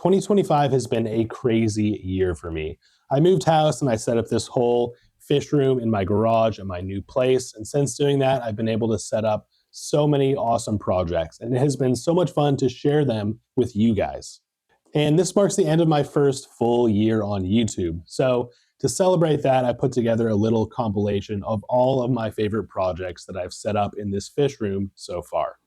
2025 has been a crazy year for me. I moved house and I set up this whole fish room in my garage at my new place. And since doing that, I've been able to set up so many awesome projects. And it has been so much fun to share them with you guys. And this marks the end of my first full year on YouTube. So to celebrate that, I put together a little compilation of all of my favorite projects that I've set up in this fish room so far.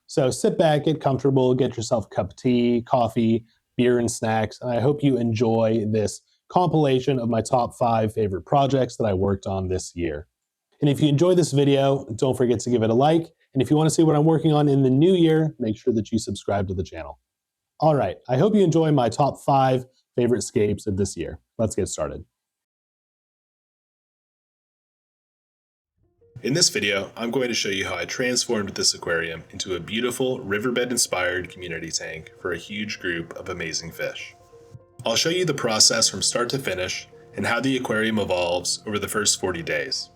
So sit back, get comfortable, get yourself a cup of tea, coffee, beer, and snacks. And I hope you enjoy this compilation of my top 5 favorite projects that I worked on this year. And if you enjoyed this video, don't forget to give it a like. And if you want to see what I'm working on in the new year, make sure that you subscribe to the channel. All right, I hope you enjoy my top 5 favorite scapes of this year. Let's get started. In this video, I'm going to show you how I transformed this aquarium into a beautiful riverbed-inspired community tank for a huge group of amazing fish. I'll show you the process from start to finish and how the aquarium evolves over the first 40 days.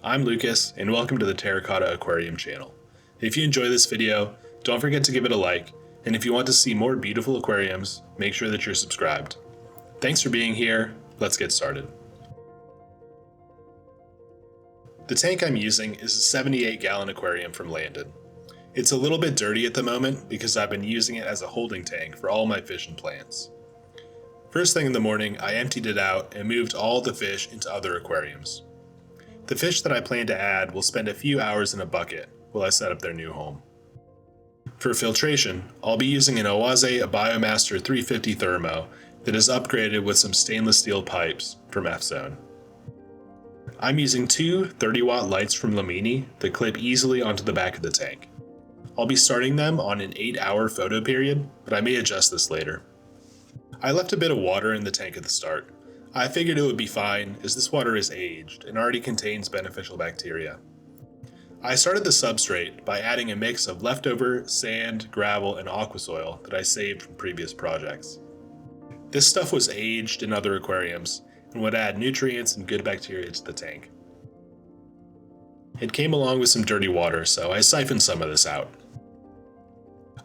I'm Lucas, and welcome to the Terracotta Aquarium channel. If you enjoy this video, don't forget to give it a like, and if you want to see more beautiful aquariums, make sure that you're subscribed. Thanks for being here. Let's get started. The tank I'm using is a 78-gallon aquarium from Landon. It's a little bit dirty at the moment because I've been using it as a holding tank for all my fish and plants. First thing in the morning, I emptied it out and moved all the fish into other aquariums. The fish that I plan to add will spend a few hours in a bucket while I set up their new home. For filtration, I'll be using an Oase Biomaster 350 Thermo that is upgraded with some stainless steel pipes from F-Zone. I'm using 2 30-watt lights from Lamini that clip easily onto the back of the tank. I'll be starting them on an 8-hour photo period, but I may adjust this later. I left a bit of water in the tank at the start. I figured it would be fine as this water is aged and already contains beneficial bacteria. I started the substrate by adding a mix of leftover sand, gravel, and aqua soil that I saved from previous projects. This stuff was aged in other aquariums and would add nutrients and good bacteria to the tank. It came along with some dirty water, so I siphoned some of this out.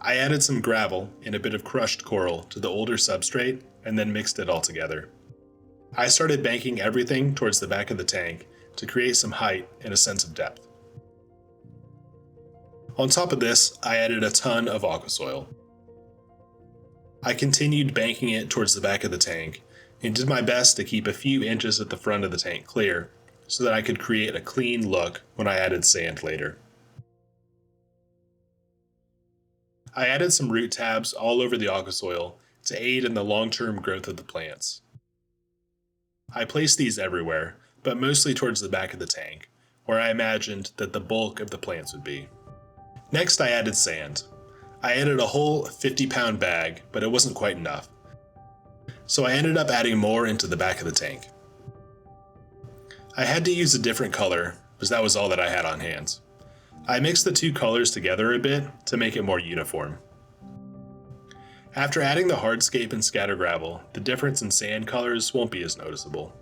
I added some gravel and a bit of crushed coral to the older substrate and then mixed it all together. I started banking everything towards the back of the tank to create some height and a sense of depth. On top of this, I added a ton of aqua soil. I continued banking it towards the back of the tank and did my best to keep a few inches at the front of the tank clear so that I could create a clean look when I added sand later. I added some root tabs all over the aqua soil to aid in the long-term growth of the plants. I placed these everywhere, but mostly towards the back of the tank, where I imagined that the bulk of the plants would be. Next, I added sand. I added a whole 50-pound bag, but it wasn't quite enough. So I ended up adding more into the back of the tank. I had to use a different color, because that was all that I had on hand. I mixed the 2 colors together a bit to make it more uniform. After adding the hardscape and scatter gravel, the difference in sand colors won't be as noticeable.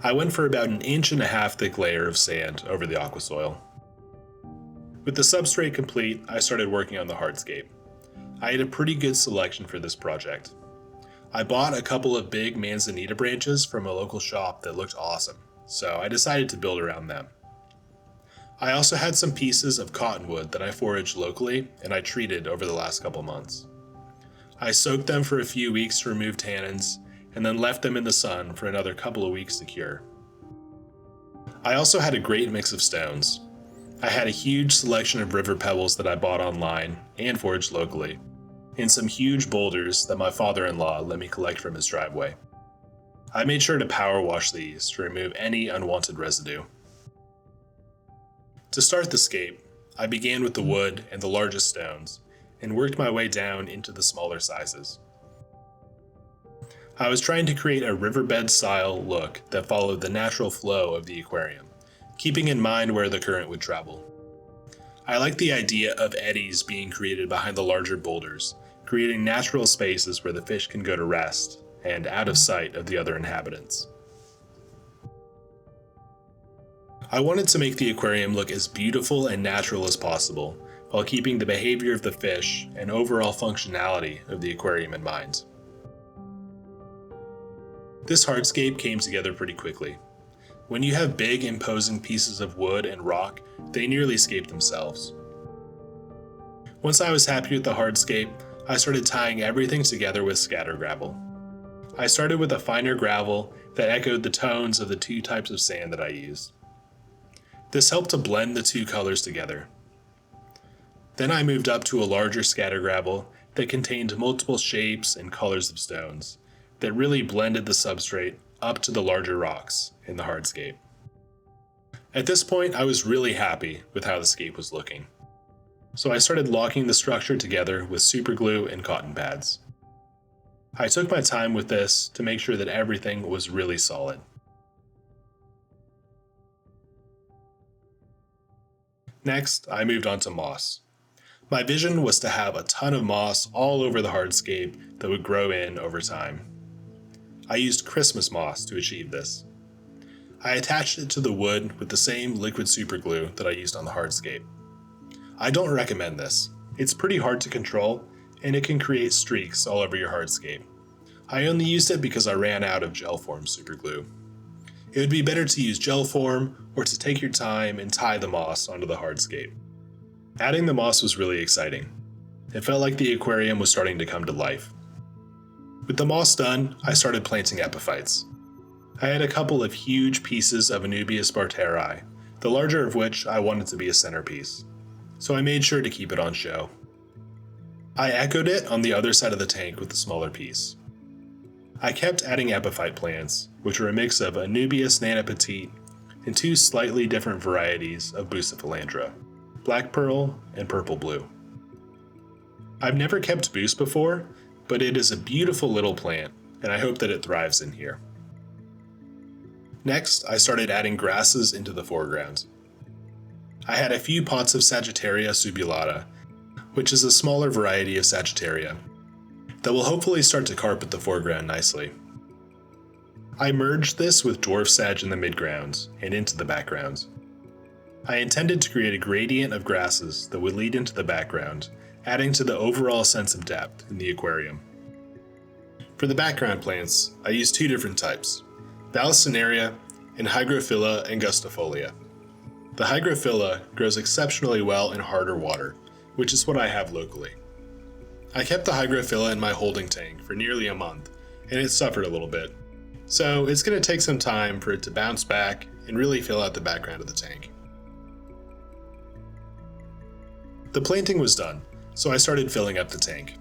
I went for about an 1.5 inch thick layer of sand over the aqua soil. With the substrate complete, I started working on the hardscape. I had a pretty good selection for this project. I bought a couple of big manzanita branches from a local shop that looked awesome, so I decided to build around them. I also had some pieces of cottonwood that I foraged locally and I treated over the last couple months. I soaked them for a few weeks to remove tannins and then left them in the sun for another couple of weeks to cure. I also had a great mix of stones. I had a huge selection of river pebbles that I bought online and foraged locally, and some huge boulders that my father-in-law let me collect from his driveway. I made sure to power wash these to remove any unwanted residue. To start the scape, I began with the wood and the largest stones, and worked my way down into the smaller sizes. I was trying to create a riverbed-style look that followed the natural flow of the aquarium, keeping in mind where the current would travel. I like the idea of eddies being created behind the larger boulders, creating natural spaces where the fish can go to rest and out of sight of the other inhabitants. I wanted to make the aquarium look as beautiful and natural as possible, while keeping the behavior of the fish and overall functionality of the aquarium in mind. This hardscape came together pretty quickly. When you have big, imposing pieces of wood and rock, they nearly escape themselves. Once I was happy with the hardscape, I started tying everything together with scatter gravel. I started with a finer gravel that echoed the tones of the two types of sand that I used. This helped to blend the two colors together. Then I moved up to a larger scatter gravel that contained multiple shapes and colors of stones that really blended the substrate up to the larger rocks in the hardscape. At this point, I was really happy with how the scape was looking. So I started locking the structure together with super glue and cotton pads. I took my time with this to make sure that everything was really solid. Next, I moved on to moss. My vision was to have a ton of moss all over the hardscape that would grow in over time. I used Christmas moss to achieve this. I attached it to the wood with the same liquid superglue that I used on the hardscape. I don't recommend this. It's pretty hard to control, and it can create streaks all over your hardscape. I only used it because I ran out of gel form superglue. It would be better to use gel form or to take your time and tie the moss onto the hardscape. Adding the moss was really exciting. It felt like the aquarium was starting to come to life. With the moss done, I started planting epiphytes. I had a couple of huge pieces of Anubias barteri, the larger of which I wanted to be a centerpiece, so I made sure to keep it on show. I echoed it on the other side of the tank with the smaller piece. I kept adding epiphyte plants, which were a mix of Anubias nana-petite and two slightly different varieties of Bucephalandra, black pearl and purple blue. I've never kept Boost before, but it is a beautiful little plant, and I hope that it thrives in here. Next, I started adding grasses into the foreground. I had a few pots of Sagittaria subulata, which is a smaller variety of Sagittaria, that will hopefully start to carpet the foreground nicely. I merged this with dwarf sag in the midground and into the background. I intended to create a gradient of grasses that would lead into the background, adding to the overall sense of depth in the aquarium. For the background plants, I used two different types, Vallisneria and Hygrophila angustifolia. The Hygrophila grows exceptionally well in harder water, which is what I have locally. I kept the Hygrophila in my holding tank for nearly a month, and it suffered a little bit. So it's going to take some time for it to bounce back and really fill out the background of the tank. The planting was done, so I started filling up the tank.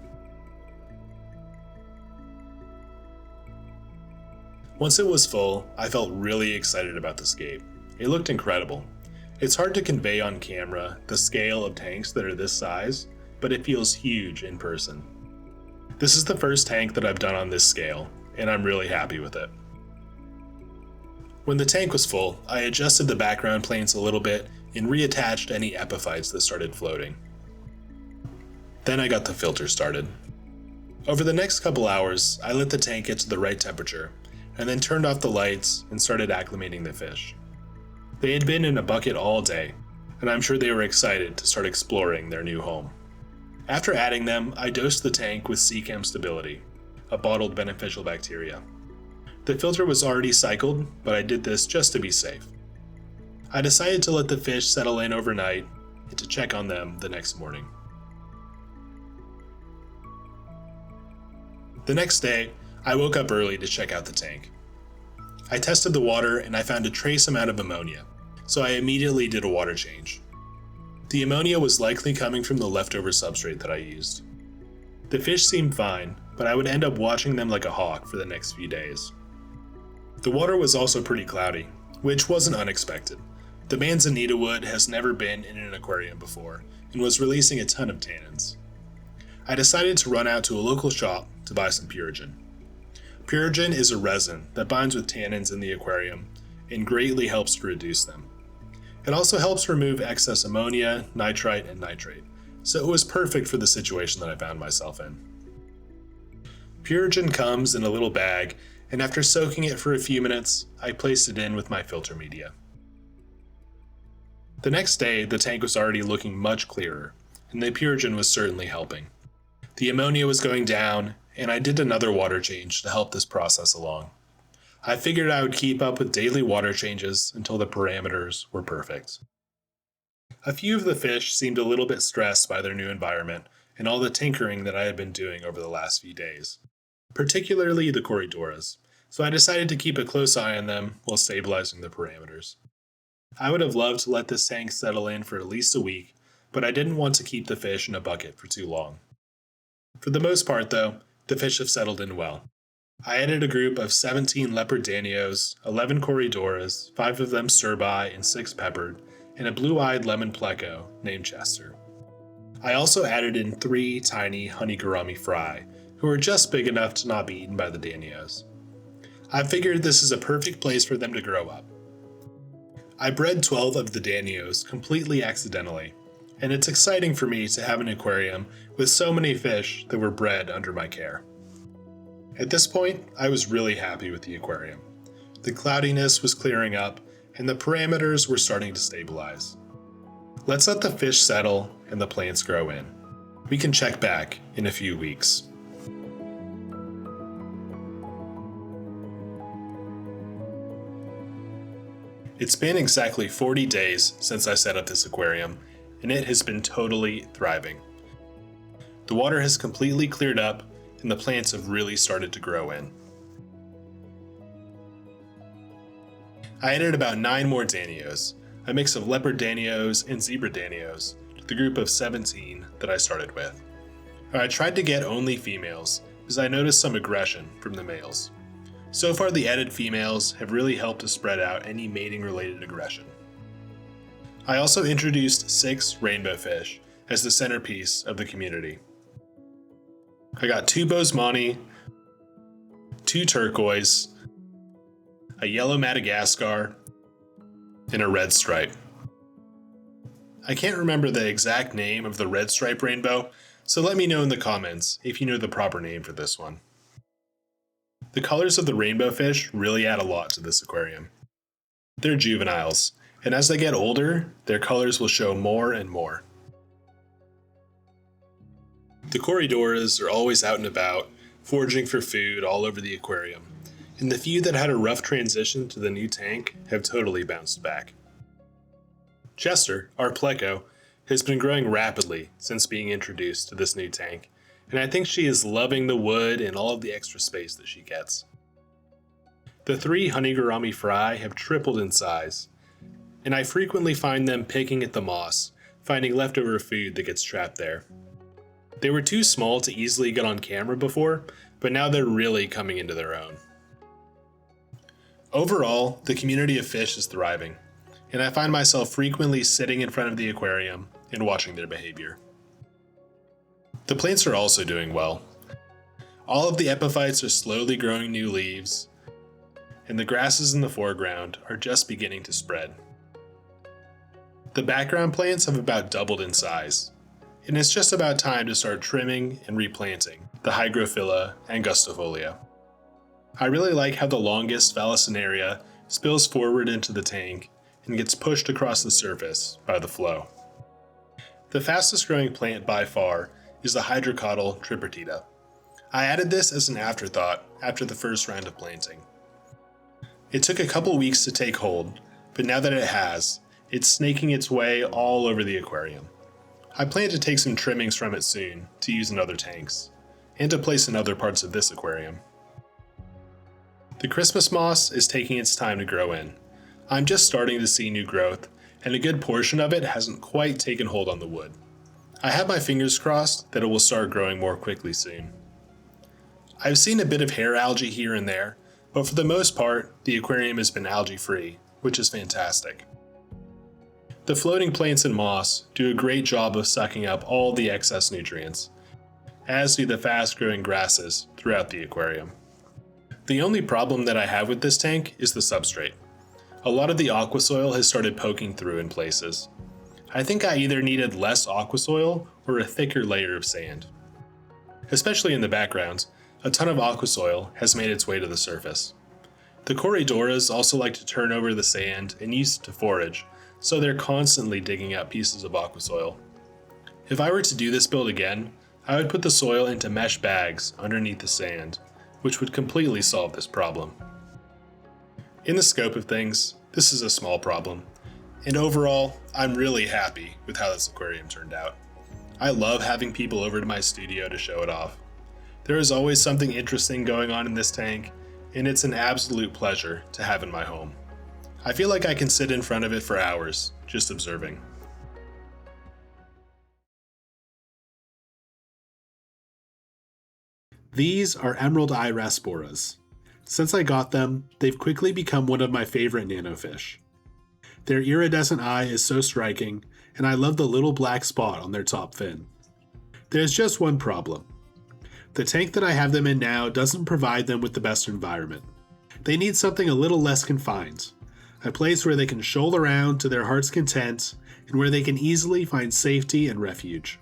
Once it was full, I felt really excited about the scape. It looked incredible. It's hard to convey on camera the scale of tanks that are this size, but it feels huge in person. This is the first tank that I've done on this scale, and I'm really happy with it. When the tank was full, I adjusted the background plants a little bit and reattached any epiphytes that started floating. Then I got the filter started. Over the next couple hours, I let the tank get to the right temperature, and then turned off the lights and started acclimating the fish. They had been in a bucket all day, and I'm sure they were excited to start exploring their new home. After adding them, I dosed the tank with Seachem Stability, a bottled beneficial bacteria. The filter was already cycled, but I did this just to be safe. I decided to let the fish settle in overnight and to check on them the next morning. The next day, I woke up early to check out the tank. I tested the water and I found a trace amount of ammonia, so I immediately did a water change. The ammonia was likely coming from the leftover substrate that I used. The fish seemed fine, but I would end up watching them like a hawk for the next few days. The water was also pretty cloudy, which wasn't unexpected. The manzanita wood has never been in an aquarium before and was releasing a ton of tannins. I decided to run out to a local shop to buy some Purigen. Purigen is a resin that binds with tannins in the aquarium and greatly helps to reduce them. It also helps remove excess ammonia, nitrite, and nitrate, so it was perfect for the situation that I found myself in. Purigen comes in a little bag, and after soaking it for a few minutes, I placed it in with my filter media. The next day, the tank was already looking much clearer, and the Purigen was certainly helping. The ammonia was going down, and I did another water change to help this process along. I figured I would keep up with daily water changes until the parameters were perfect. A few of the fish seemed a little bit stressed by their new environment and all the tinkering that I had been doing over the last few days, particularly the Corydoras, so I decided to keep a close eye on them while stabilizing the parameters. I would have loved to let this tank settle in for at least a week, but I didn't want to keep the fish in a bucket for too long. For the most part, though, the fish have settled in well. I added a group of 17 leopard danios, 11 Corydoras, 5 of them cerbi and 6 peppered, and a blue-eyed lemon pleco named Chester. I also added in 3 tiny honey gourami fry, who are just big enough to not be eaten by the danios. I figured this is a perfect place for them to grow up. I bred 12 of the danios completely accidentally, and it's exciting for me to have an aquarium with so many fish that were bred under my care. At this point, I was really happy with the aquarium. The cloudiness was clearing up, and the parameters were starting to stabilize. Let's let the fish settle and the plants grow in. We can check back in a few weeks. It's been exactly 40 days since I set up this aquarium, and it has been totally thriving. The water has completely cleared up, and the plants have really started to grow in. I added about 9 more danios, a mix of leopard danios and zebra danios, to the group of 17 that I started with. I tried to get only females, as I noticed some aggression from the males. So far, the added females have really helped to spread out any mating-related aggression. I also introduced 6 rainbow fish as the centerpiece of the community. I got 2 Bosemani, 2 turquoise, a yellow Madagascar, and a red stripe. I can't remember the exact name of the red stripe rainbow, so let me know in the comments if you know the proper name for this one. The colors of the rainbow fish really add a lot to this aquarium. They're juveniles, and as they get older, their colors will show more and more. The Corydoras are always out and about, foraging for food all over the aquarium, and the few that had a rough transition to the new tank have totally bounced back. Chester, our pleco, has been growing rapidly since being introduced to this new tank, and I think she is loving the wood and all of the extra space that she gets. The 3 honey gourami fry have tripled in size, and I frequently find them picking at the moss, finding leftover food that gets trapped there. They were too small to easily get on camera before, but now they're really coming into their own. Overall, the community of fish is thriving, and I find myself frequently sitting in front of the aquarium and watching their behavior. The plants are also doing well. All of the epiphytes are slowly growing new leaves, and the grasses in the foreground are just beginning to spread. The background plants have about doubled in size, and it's just about time to start trimming and replanting the Hygrophila angustifolia. I really like how the longest Vallisneria spills forward into the tank and gets pushed across the surface by the flow. The fastest growing plant by far is the Hydrocotyle tripartita. I added this as an afterthought after the first round of planting. It took a couple weeks to take hold, but now that it has, it's snaking its way all over the aquarium. I plan to take some trimmings from it soon to use in other tanks, and to place in other parts of this aquarium. The Christmas moss is taking its time to grow in. I'm just starting to see new growth, and a good portion of it hasn't quite taken hold on the wood. I have my fingers crossed that it will start growing more quickly soon. I've seen a bit of hair algae here and there, but for the most part, the aquarium has been algae-free, which is fantastic. The floating plants and moss do a great job of sucking up all the excess nutrients, as do the fast-growing grasses throughout the aquarium. The only problem that I have with this tank is the substrate. A lot of the aqua soil has started poking through in places. I think I either needed less aqua soil or a thicker layer of sand. Especially in the background, a ton of aqua soil has made its way to the surface. The Corydoras also like to turn over the sand and use it to forage, so they're constantly digging up pieces of aqua soil. If I were to do this build again, I would put the soil into mesh bags underneath the sand, which would completely solve this problem. In the scope of things, this is a small problem, and overall, I'm really happy with how this aquarium turned out. I love having people over to my studio to show it off. There is always something interesting going on in this tank, and it's an absolute pleasure to have in my home. I feel like I can sit in front of it for hours, just observing. These are emerald eye rasboras. Since I got them, they've quickly become one of my favorite nanofish. Their iridescent eye is so striking, and I love the little black spot on their top fin. There's just one problem. The tank that I have them in now doesn't provide them with the best environment. They need something a little less confined, a place where they can shoal around to their heart's content and where they can easily find safety and refuge.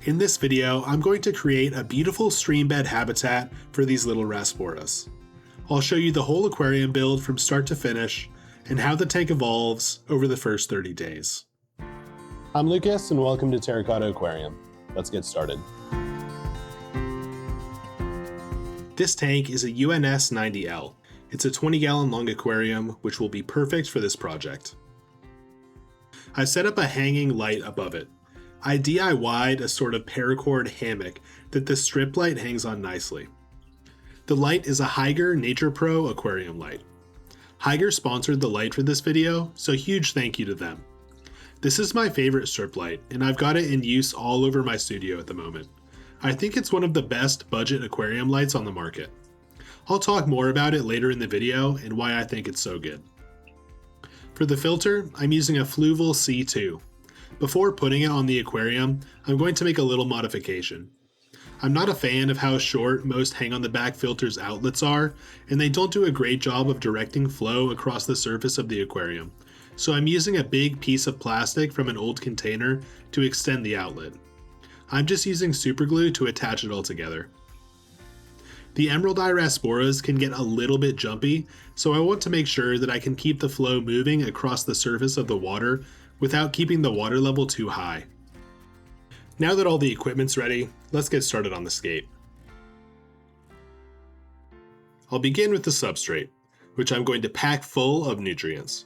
In this video, I'm going to create a beautiful stream bed habitat for these little rasboras. I'll show you the whole aquarium build from start to finish and how the tank evolves over the first 30 days. I'm Lucas and welcome to Terracotta Aquarium. Let's get started. This tank is a UNS 90L. It's a 20-gallon long aquarium, which will be perfect for this project. I've set up a hanging light above it. I DIY'd a sort of paracord hammock that the strip light hangs on nicely. The light is a Hygger Nature Pro aquarium light. Hygger sponsored the light for this video, so huge thank you to them. This is my favorite strip light, and I've got it in use all over my studio at the moment. I think it's one of the best budget aquarium lights on the market. I'll talk more about it later in the video and why I think it's so good. For the filter, I'm using a Fluval C2. Before putting it on the aquarium, I'm going to make a little modification. I'm not a fan of how short most hang-on-the-back filters outlets are, and they don't do a great job of directing flow across the surface of the aquarium, so I'm using a big piece of plastic from an old container to extend the outlet. I'm just using super glue to attach it all together. The emerald eye rasboras can get a little bit jumpy, so I want to make sure that I can keep the flow moving across the surface of the water without keeping the water level too high. Now that all the equipment's ready, let's get started on the skate. I'll begin with the substrate, which I'm going to pack full of nutrients.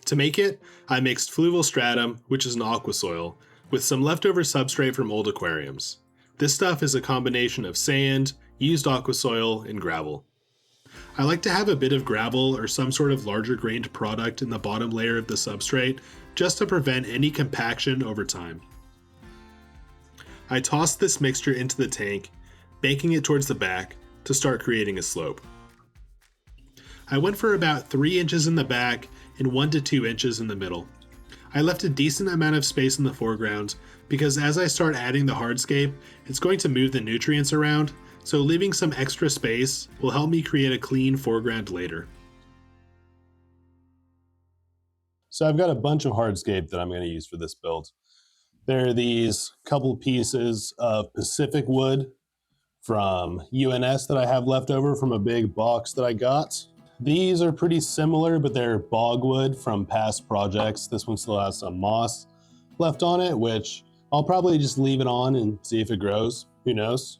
To make it, I mixed Fluval Stratum, which is an aqua soil, with some leftover substrate from old aquariums. This stuff is a combination of sand, used aqua soil, and gravel. I like to have a bit of gravel or some sort of larger grained product in the bottom layer of the substrate just to prevent any compaction over time. I tossed this mixture into the tank, banking it towards the back to start creating a slope. I went for about 3 inches in the back and 1 to 2 inches in the middle. I left a decent amount of space in the foreground because as I start adding the hardscape, it's going to move the nutrients around, so leaving some extra space will help me create a clean foreground later. So I've got a bunch of hardscape that I'm going to use for this build. There are these couple pieces of Pacific wood from UNS that I have left over from a big box that I got. These are pretty similar, but they're bogwood from past projects. This one still has some moss left on it, which I'll probably just leave it on and see if it grows. Who knows?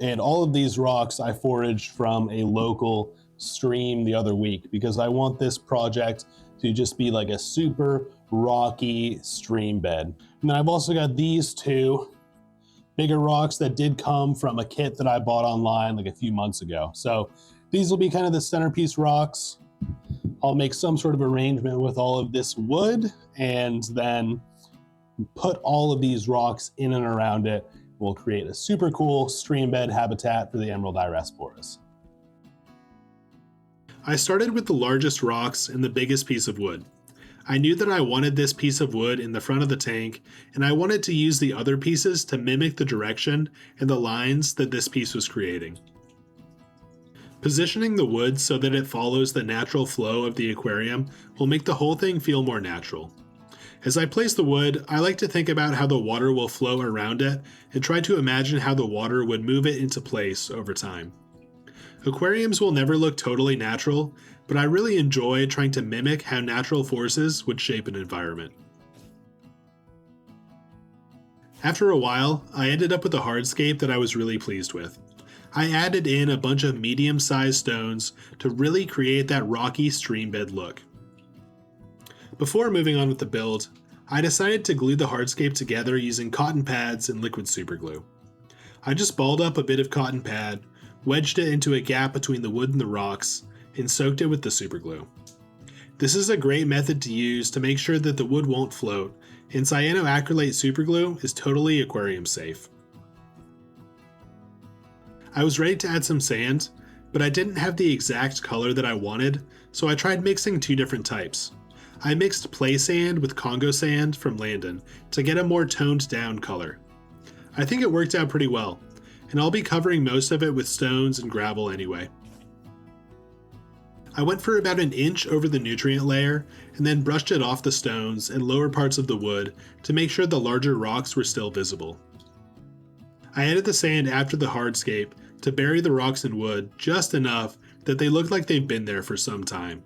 And all of these rocks I foraged from a local stream the other week because I want this project to just be like a super rocky stream bed. And then I've also got these two bigger rocks that did come from a kit that I bought online like a few months ago. So these will be kind of the centerpiece rocks. I'll make some sort of arrangement with all of this wood and then put all of these rocks in and around it. We'll create a super cool stream bed habitat for the emerald eye rasboras. I started with the largest rocks and the biggest piece of wood. I knew that I wanted this piece of wood in the front of the tank, and I wanted to use the other pieces to mimic the direction and the lines that this piece was creating. Positioning the wood so that it follows the natural flow of the aquarium will make the whole thing feel more natural. As I place the wood, I like to think about how the water will flow around it and try to imagine how the water would move it into place over time. Aquariums will never look totally natural, but I really enjoy trying to mimic how natural forces would shape an environment. After a while, I ended up with a hardscape that I was really pleased with. I added in a bunch of medium-sized stones to really create that rocky stream bed look. Before moving on with the build, I decided to glue the hardscape together using cotton pads and liquid superglue. I just balled up a bit of cotton pad, wedged it into a gap between the wood and the rocks, and soaked it with the superglue. This is a great method to use to make sure that the wood won't float, and cyanoacrylate superglue is totally aquarium safe. I was ready to add some sand, but I didn't have the exact color that I wanted, so I tried mixing two different types. I mixed play sand with Congo sand from Landon to get a more toned down color. I think it worked out pretty well, and I'll be covering most of it with stones and gravel anyway. I went for about an inch over the nutrient layer and then brushed it off the stones and lower parts of the wood to make sure the larger rocks were still visible. I added the sand after the hardscape to bury the rocks in wood just enough that they look like they've been there for some time.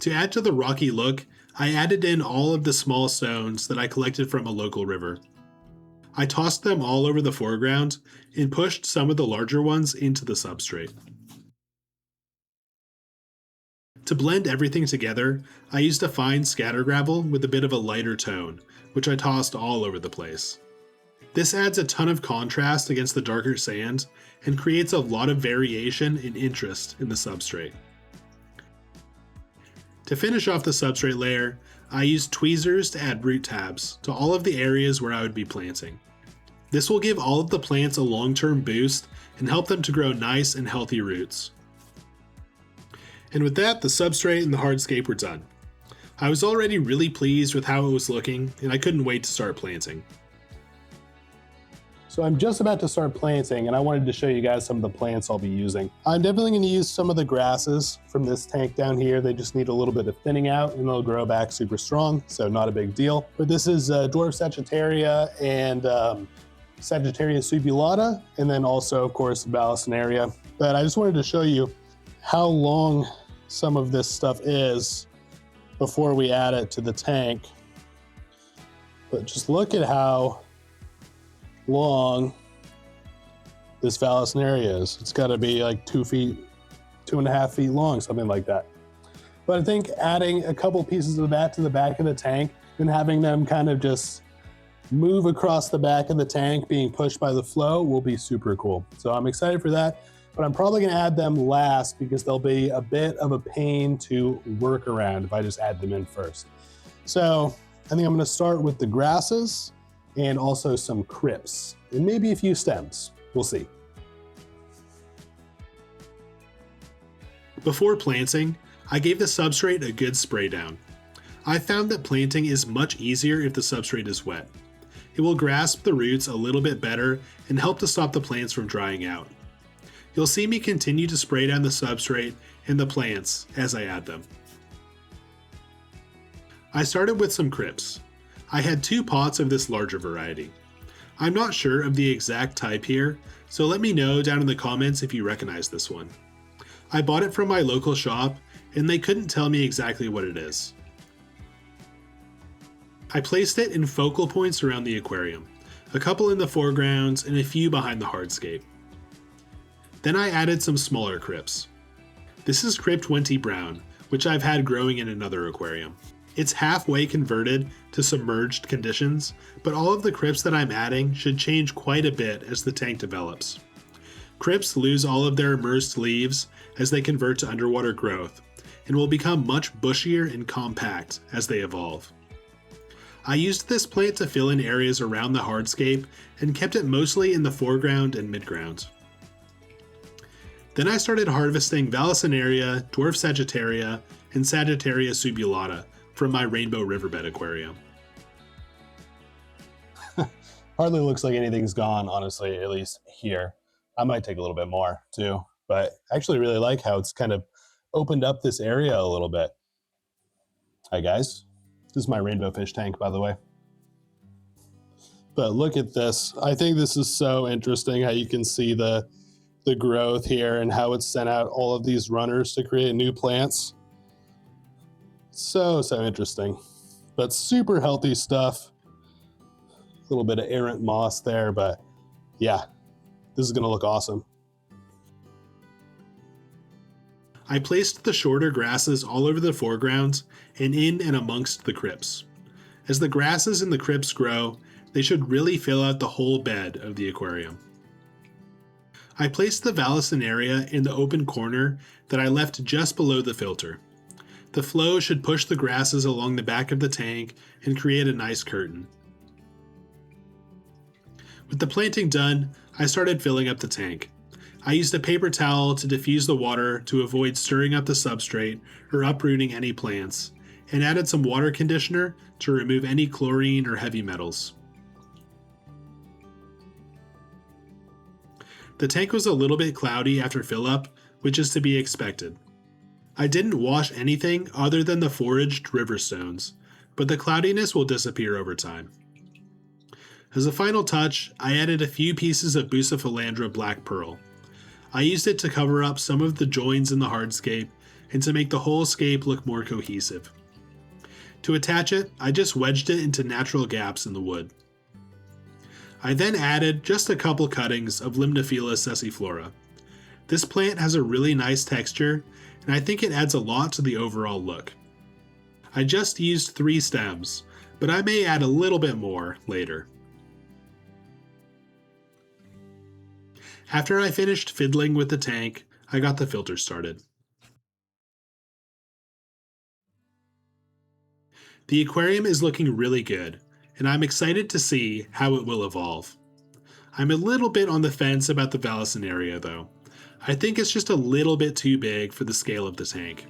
To add to the rocky look, I added in all of the small stones that I collected from a local river. I tossed them all over the foreground and pushed some of the larger ones into the substrate. To blend everything together, I used a fine scatter gravel with a bit of a lighter tone, which I tossed all over the place. This adds a ton of contrast against the darker sand and creates a lot of variation and interest in the substrate. To finish off the substrate layer, I used tweezers to add root tabs to all of the areas where I would be planting. This will give all of the plants a long-term boost and help them to grow nice and healthy roots. And with that, the substrate and the hardscape were done. I was already really pleased with how it was looking, and I couldn't wait to start planting. So I'm just about to start planting, and I wanted to show you guys some of the plants I'll be using. I'm definitely going to use some of the grasses from this tank down here. They just need a little bit of thinning out and they'll grow back super strong, so not a big deal. But this is dwarf Sagittaria and Sagittaria subulata, and then also, of course, Balasinaria. But I just wanted to show you how long some of this stuff is before we add it to the tank. But just look at how long this Balasinaria is. It's got to be like 2 feet, 2.5 feet long, something like that. But I think adding a couple pieces of that to the back of the tank and having them kind of just move across the back of the tank being pushed by the flow will be super cool. So I'm excited for that, but I'm probably going to add them last because they'll be a bit of a pain to work around if I just add them in first. So I think I'm going to start with the grasses and also some crypts, and maybe a few stems. We'll see. Before planting, I gave the substrate a good spray down. I found that planting is much easier if the substrate is wet. It will grasp the roots a little bit better and help to stop the plants from drying out. You'll see me continue to spray down the substrate and the plants as I add them. I started with some crypts. I had 2 pots of this larger variety. I'm not sure of the exact type here, so let me know down in the comments if you recognize this one. I bought it from my local shop, and they couldn't tell me exactly what it is. I placed it in focal points around the aquarium, a couple in the foreground and a few behind the hardscape. Then I added some smaller crypts. This is Crypt 20 Brown, which I've had growing in another aquarium. It's halfway converted to submerged conditions, but all of the crypts that I'm adding should change quite a bit as the tank develops. Crypts lose all of their immersed leaves as they convert to underwater growth, and will become much bushier and compact as they evolve. I used this plant to fill in areas around the hardscape and kept it mostly in the foreground and midground. Then I started harvesting Balasinaria, dwarf Sagittaria, and Sagittaria subulata from my Rainbow Riverbed aquarium. Hardly looks like anything's gone, honestly, at least here. I might take a little bit more too, but I actually really like how it's kind of opened up this area a little bit. Hi guys, this is my rainbow fish tank, by the way. But look at this. I think this is so interesting how you can see the growth here and how it's sent out all of these runners to create new plants. So interesting, but super healthy stuff. A little bit of errant moss there, but yeah, This is gonna look awesome. I placed the shorter grasses all over the foreground and in and amongst the crypts. As the grasses in the crypts grow, they should really fill out the whole bed of the aquarium. I placed the Vallisneria in the open corner that I left just below the filter. The flow should push the grasses along the back of the tank and create a nice curtain. With the planting done, I started filling up the tank. I used a paper towel to diffuse the water to avoid stirring up the substrate or uprooting any plants, and added some water conditioner to remove any chlorine or heavy metals. The tank was a little bit cloudy after fill up, which is to be expected. I didn't wash anything other than the foraged river stones, but the cloudiness will disappear over time. As a final touch, I added a few pieces of Bucephalandra black pearl. I used it to cover up some of the joins in the hardscape and to make the whole scape look more cohesive. To attach it, I just wedged it into natural gaps in the wood. I then added just a couple cuttings of Limnophila sessiflora. This plant has a really nice texture, and I think it adds a lot to the overall look. I just used 3 stems, but I may add a little bit more later. After I finished fiddling with the tank, I got the filter started. The aquarium is looking really good, and I'm excited to see how it will evolve. I'm a little bit on the fence about the Vallisneria though. I think it's just a little bit too big for the scale of the tank.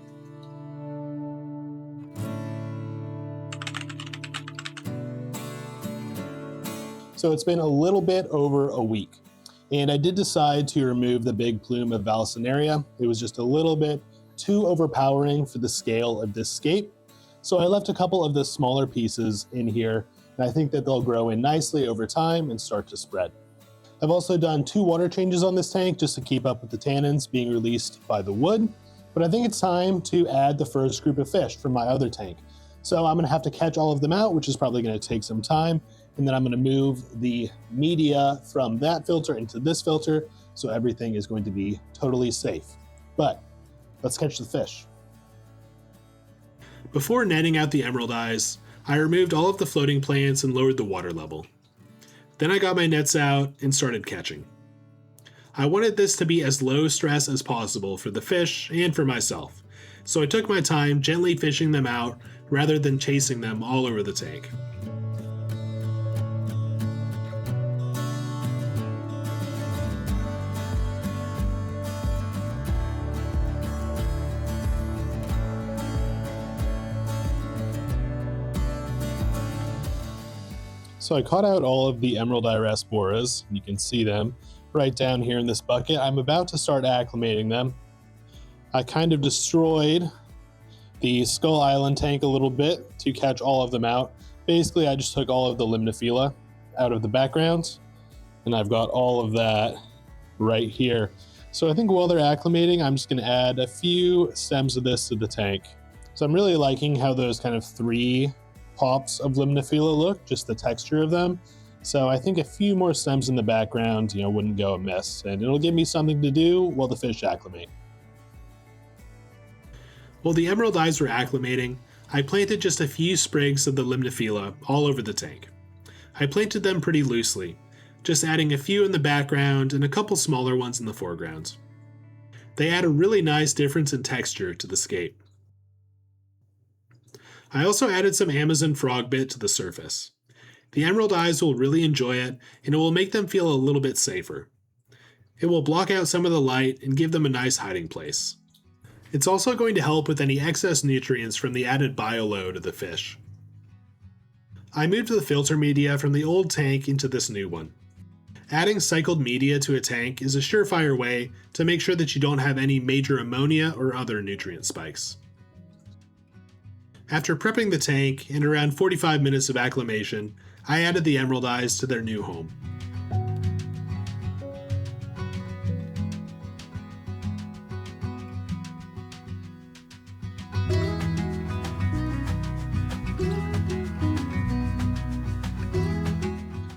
So it's been a little bit over a week, and I did decide to remove the big plume of Vallisneria. It was just a little bit too overpowering for the scale of this scape. So I left a couple of the smaller pieces in here, and I think that they'll grow in nicely over time and start to spread. I've also done 2 water changes on this tank just to keep up with the tannins being released by the wood, but I think it's time to add the first group of fish from my other tank. So I'm gonna have to catch all of them out, which is probably gonna take some time, and then I'm gonna move the media from that filter into this filter, so everything is going to be totally safe. But let's catch the fish. Before netting out the emerald eyes, I removed all of the floating plants and lowered the water level. Then I got my nets out and started catching. I wanted this to be as low stress as possible for the fish and for myself, so I took my time gently fishing them out rather than chasing them all over the tank. So I caught out all of the emerald iris boras. You can see them right down here in this bucket. I'm about to start acclimating them. I kind of destroyed the Skull Island tank a little bit to catch all of them out. Basically, I just took all of the Limnophila out of the background, and I've got all of that right here. So I think while they're acclimating, I'm just gonna add a few stems of this to the tank. So I'm really liking how those kind of 3 pops of Limnophila look, just the texture of them. So I think a few more stems in the background, wouldn't go amiss, and it'll give me something to do while the fish acclimate. While the emerald eyes were acclimating, I planted just a few sprigs of the Limnophila all over the tank. I planted them pretty loosely, just adding a few in the background and a couple smaller ones in the foreground. They add a really nice difference in texture to the scape. I also added some Amazon frogbit to the surface. The emerald eyes will really enjoy it, and it will make them feel a little bit safer. It will block out some of the light and give them a nice hiding place. It's also going to help with any excess nutrients from the added bioload of the fish. I moved the filter media from the old tank into this new one. Adding cycled media to a tank is a surefire way to make sure that you don't have any major ammonia or other nutrient spikes. After prepping the tank and around 45 minutes of acclimation, I added the emerald eyes to their new home.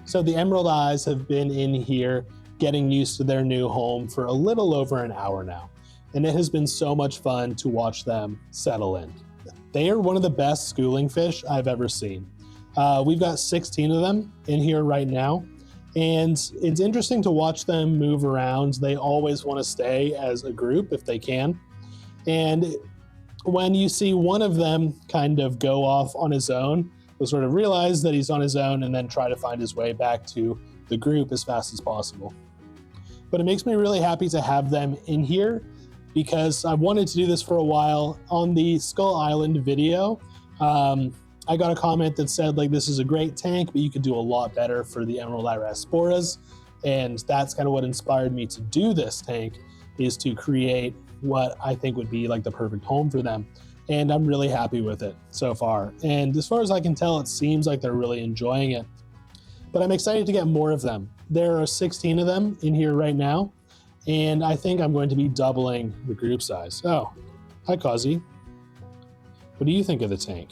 So the emerald eyes have been in here getting used to their new home for a little over an hour now, and it has been so much fun to watch them settle in. They are one of the best schooling fish I've ever seen. We've got 16 of them in here right now, and it's interesting to watch them move around. They always want to stay as a group if they can, and when you see one of them kind of go off on his own, you'll sort of realize that he's on his own and then try to find his way back to the group as fast as possible. But it makes me really happy to have them in here because I've wanted to do this for a while. On the Skull Island video, I got a comment that said, like, this is a great tank, but you could do a lot better for the Emerald Irasporas. And that's kind of what inspired me to do this tank, is to create what I think would be like the perfect home for them. And I'm really happy with it so far. And as far as I can tell, it seems like they're really enjoying it. But I'm excited to get more of them. There are 16 of them in here right now, and I think I'm going to be doubling the group size. Oh, hi Kazi. What do you think of the tank?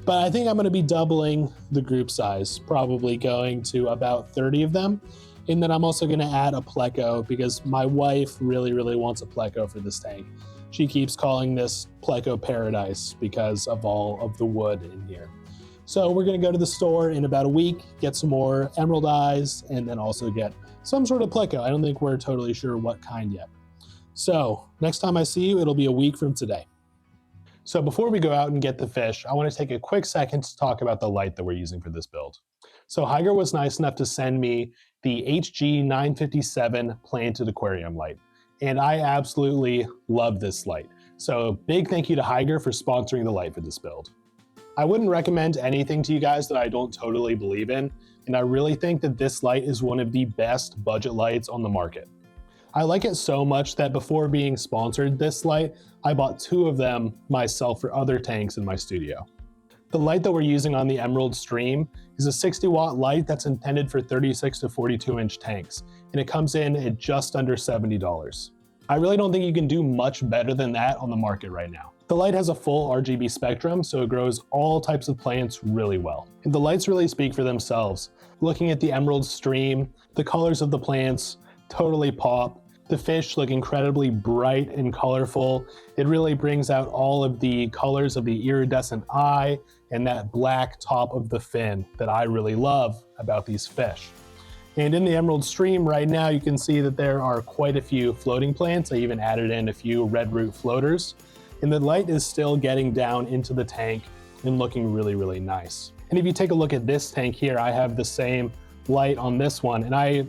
But I think I'm going to be doubling the group size, probably going to about 30 of them. And then I'm also going to add a pleco because my wife really, really wants a pleco for this tank. She keeps calling this pleco paradise because of all of the wood in here. So we're going to go to the store in about a week, get some more emerald eyes, and then also get some sort of pleco. I don't think we're totally sure what kind yet. So next time I see you, it'll be a week from today. So before we go out and get the fish, I want to take a quick second to talk about the light that we're using for this build. So Hygger was nice enough to send me the HG957 planted aquarium light, and I absolutely love this light. So big thank you to Hygger for sponsoring the light for this build. I wouldn't recommend anything to you guys that I don't totally believe in, and I really think that this light is one of the best budget lights on the market. I like it so much that before being sponsored this light, I bought 2 of them myself for other tanks in my studio. The light that we're using on the Emerald Stream is a 60 watt light that's intended for 36 to 42 inch tanks, and it comes in at just under $70. I really don't think you can do much better than that on the market right now. The light has a full RGB spectrum, so it grows all types of plants really well. And the lights really speak for themselves. Looking at the Emerald Stream, the colors of the plants totally pop. The fish look incredibly bright and colorful. It really brings out all of the colors of the iridescent eye and that black top of the fin that I really love about these fish. And in the Emerald Stream right now, you can see that there are quite a few floating plants. I even added in a few red root floaters. And the light is still getting down into the tank and looking really, really nice. And if you take a look at this tank here, I have the same light on this one, and I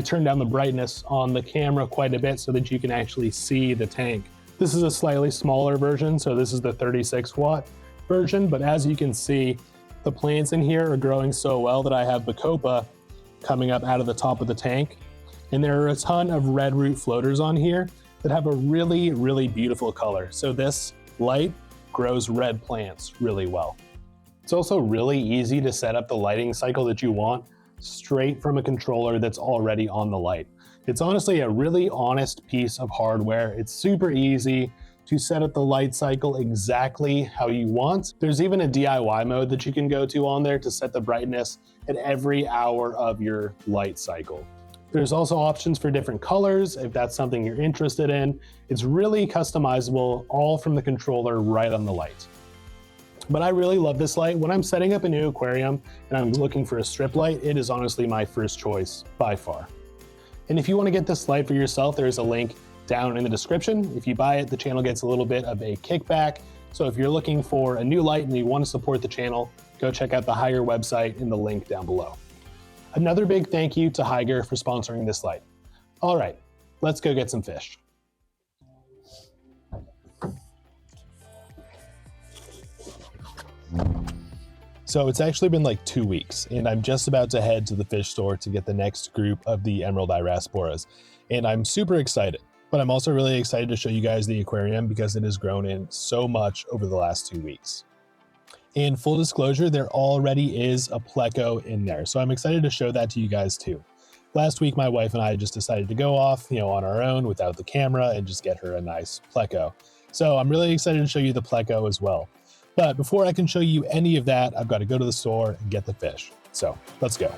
turned down the brightness on the camera quite a bit so that you can actually see the tank. This is a slightly smaller version, so this is the 36 watt version, but as you can see, the plants in here are growing so well that I have Bacopa coming up out of the top of the tank. And there are a ton of red root floaters on here that have a really, really beautiful color. So this light grows red plants really well. It's also really easy to set up the lighting cycle that you want straight from a controller that's already on the light. It's honestly a really honest piece of hardware. It's super easy to set up the light cycle exactly how you want. There's even a DIY mode that you can go to on there to set the brightness at every hour of your light cycle. There's also options for different colors if that's something you're interested in. It's really customizable, all from the controller right on the light. But I really love this light. When I'm setting up a new aquarium and I'm looking for a strip light, it is honestly my first choice by far. And if you want to get this light for yourself, there's a link down in the description. If you buy it, the channel gets a little bit of a kickback. So if you're looking for a new light and you want to support the channel, go check out the Hygger website in the link down below. Another big thank you to Hygger for sponsoring this light. All right, let's go get some fish. So it's actually been like 2 weeks, and I'm just about to head to the fish store to get the next group of the Emerald Irasporas. And I'm super excited, but I'm also really excited to show you guys the aquarium because it has grown in so much over the last 2 weeks. And full disclosure, there already is a pleco in there, so I'm excited to show that to you guys too. Last week, my wife and I just decided to go off, on our own without the camera and just get her a nice pleco. So I'm really excited to show you the pleco as well. But before I can show you any of that, I've got to go to the store and get the fish. So let's go.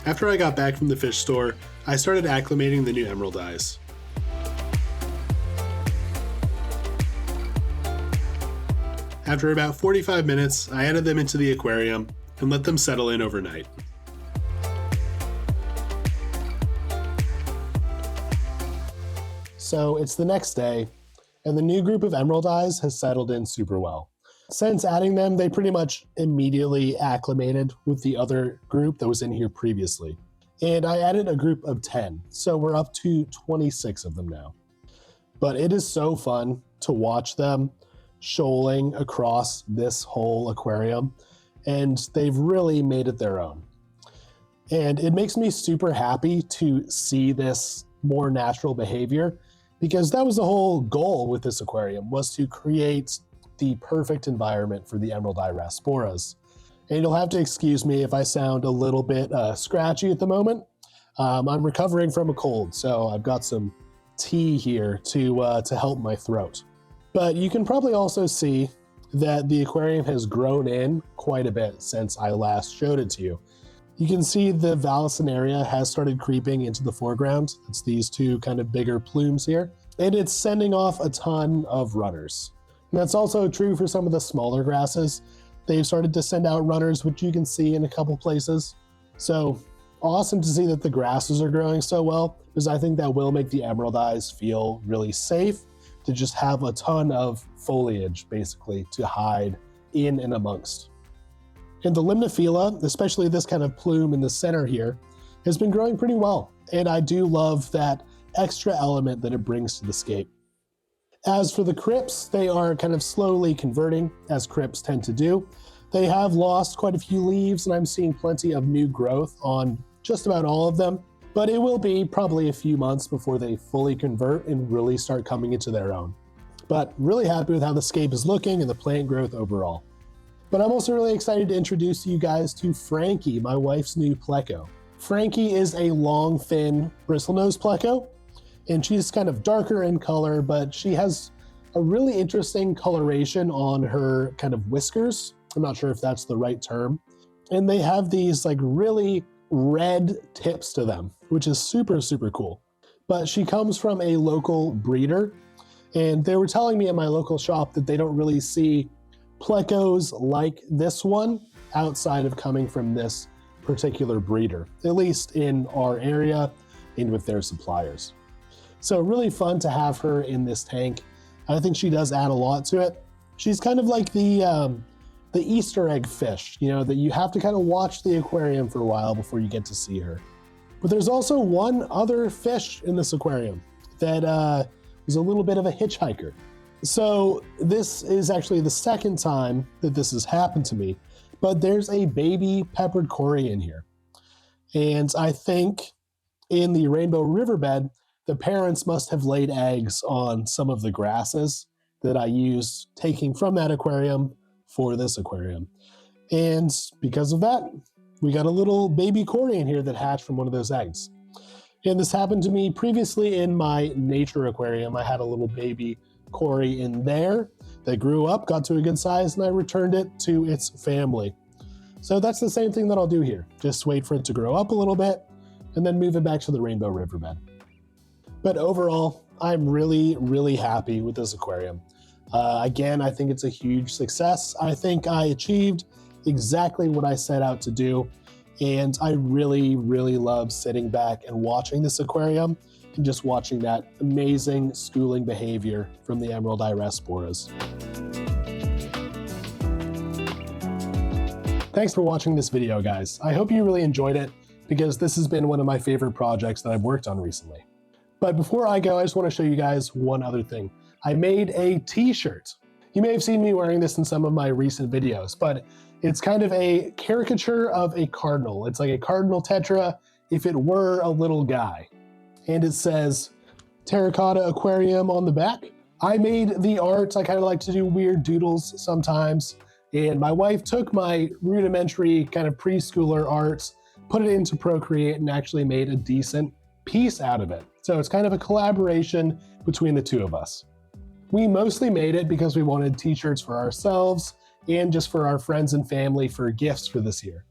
After I got back from the fish store, I started acclimating the new emerald eyes. After about 45 minutes, I added them into the aquarium and let them settle in overnight. So it's the next day, and the new group of emerald eyes has settled in super well. Since adding them, they pretty much immediately acclimated with the other group that was in here previously. And I added a group of 10, so we're up to 26 of them now. But it is so fun to watch them shoaling across this whole aquarium, and they've really made it their own. And it makes me super happy to see this more natural behavior, because that was the whole goal with this aquarium, was to create the perfect environment for the emerald eye rasporas. And you'll have to excuse me if I sound a little bit scratchy at the moment. I'm recovering from a cold, so I've got some tea here to help my throat. But you can probably also see that the aquarium has grown in quite a bit since I last showed it to you. You can see the Vallisneria has started creeping into the foreground. It's these two kind of bigger plumes here, and it's sending off a ton of runners. And that's also true for some of the smaller grasses. They've started to send out runners, which you can see in a couple places. So awesome to see that the grasses are growing so well, because I think that will make the emerald eyes feel really safe to just have a ton of foliage, basically, to hide in and amongst. And the Limnophila, especially this kind of plume in the center here, has been growing pretty well. And I do love that extra element that it brings to the scape. As for the crypts, they are kind of slowly converting, as crypts tend to do. They have lost quite a few leaves, and I'm seeing plenty of new growth on just about all of them. But it will be probably a few months before they fully convert and really start coming into their own. But really happy with how the scape is looking and the plant growth overall. But I'm also really excited to introduce you guys to Frankie, my wife's new pleco. Frankie is a long, thin, bristlenose pleco, and she's kind of darker in color, but she has a really interesting coloration on her kind of whiskers. I'm not sure if that's the right term. And they have these like really red tips to them, which is super, super cool. But she comes from a local breeder, and they were telling me at my local shop that they don't really see plecos like this one outside of coming from this particular breeder, at least in our area and with their suppliers. So really fun to have her in this tank. I think she does add a lot to it. She's kind of like the Easter egg fish, you know, that you have to kind of watch the aquarium for a while before you get to see her. But there's also one other fish in this aquarium that is a little bit of a hitchhiker. So this is actually the second time that this has happened to me, but there's a baby peppered cory in here. And I think in the rainbow riverbed, the parents must have laid eggs on some of the grasses that I used taking from that aquarium for this aquarium. And because of that, we got a little baby cory in here that hatched from one of those eggs. And this happened to me previously in my nature aquarium. I had a little baby cory in there that grew up, got to a good size, and I returned it to its family. So that's the same thing that I'll do here. Just wait for it to grow up a little bit and then move it back to the rainbow riverbed. But overall, I'm really, really happy with this aquarium. Again, I think it's a huge success. I think I achieved exactly what I set out to do. And I really, really love sitting back and watching this aquarium and just watching that amazing schooling behavior from the emerald eye rasporas. Thanks for watching this video, guys. I hope you really enjoyed it, because this has been one of my favorite projects that I've worked on recently. But before I go, I just want to show you guys one other thing. I made a t-shirt. You may have seen me wearing this in some of my recent videos, but it's kind of a caricature of a cardinal. It's like a cardinal tetra if it were a little guy. And it says Terracotta Aquarium on the back. I made the art. I kind of like to do weird doodles sometimes. And my wife took my rudimentary kind of preschooler art, put it into Procreate, and actually made a decent piece out of it. So it's kind of a collaboration between the two of us. We mostly made it because we wanted t-shirts for ourselves and just for our friends and family for gifts for this year.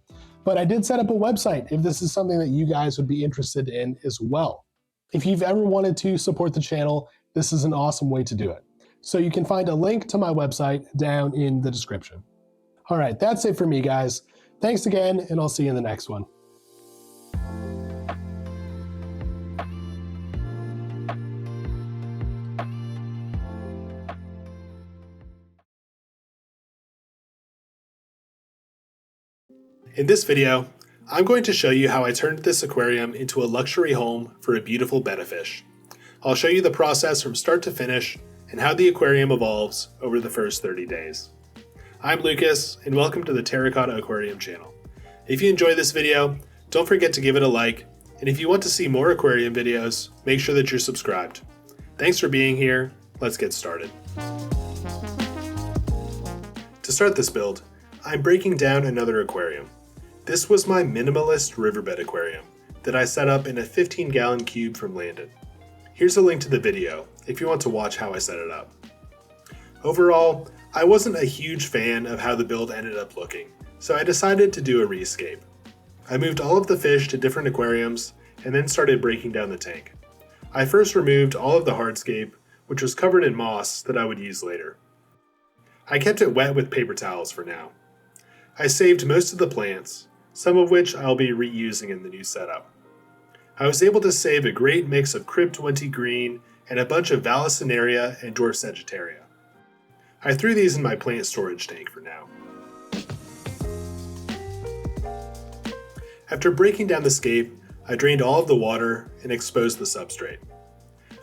But I did set up a website if this is something that you guys would be interested in as well. If you've ever wanted to support the channel, this is an awesome way to do it. So you can find a link to my website down in the description. All right, that's it for me, guys. Thanks again, and I'll see you in the next one. In this video, I'm going to show you how I turned this aquarium into a luxury home for a beautiful betta fish. I'll show you the process from start to finish and how the aquarium evolves over the first 30 days. I'm Lucas, and welcome to the Terracotta Aquarium channel. If you enjoyed this video, don't forget to give it a like, and if you want to see more aquarium videos, make sure that you're subscribed. Thanks for being here. Let's get started. To start this build, I'm breaking down another aquarium. This was my minimalist Riverbed aquarium that I set up in a 15-gallon cube from Landon. Here's a link to the video if you want to watch how I set it up. Overall, I wasn't a huge fan of how the build ended up looking, so I decided to do a rescape. I moved all of the fish to different aquariums and then started breaking down the tank. I first removed all of the hardscape, which was covered in moss that I would use later. I kept it wet with paper towels for now. I saved most of the plants, some of which I'll be reusing in the new setup. I was able to save a great mix of Crypt 20 green and a bunch of Vallisneria and Dwarf Sagittaria. I threw these in my plant storage tank for now. After breaking down the scape, I drained all of the water and exposed the substrate.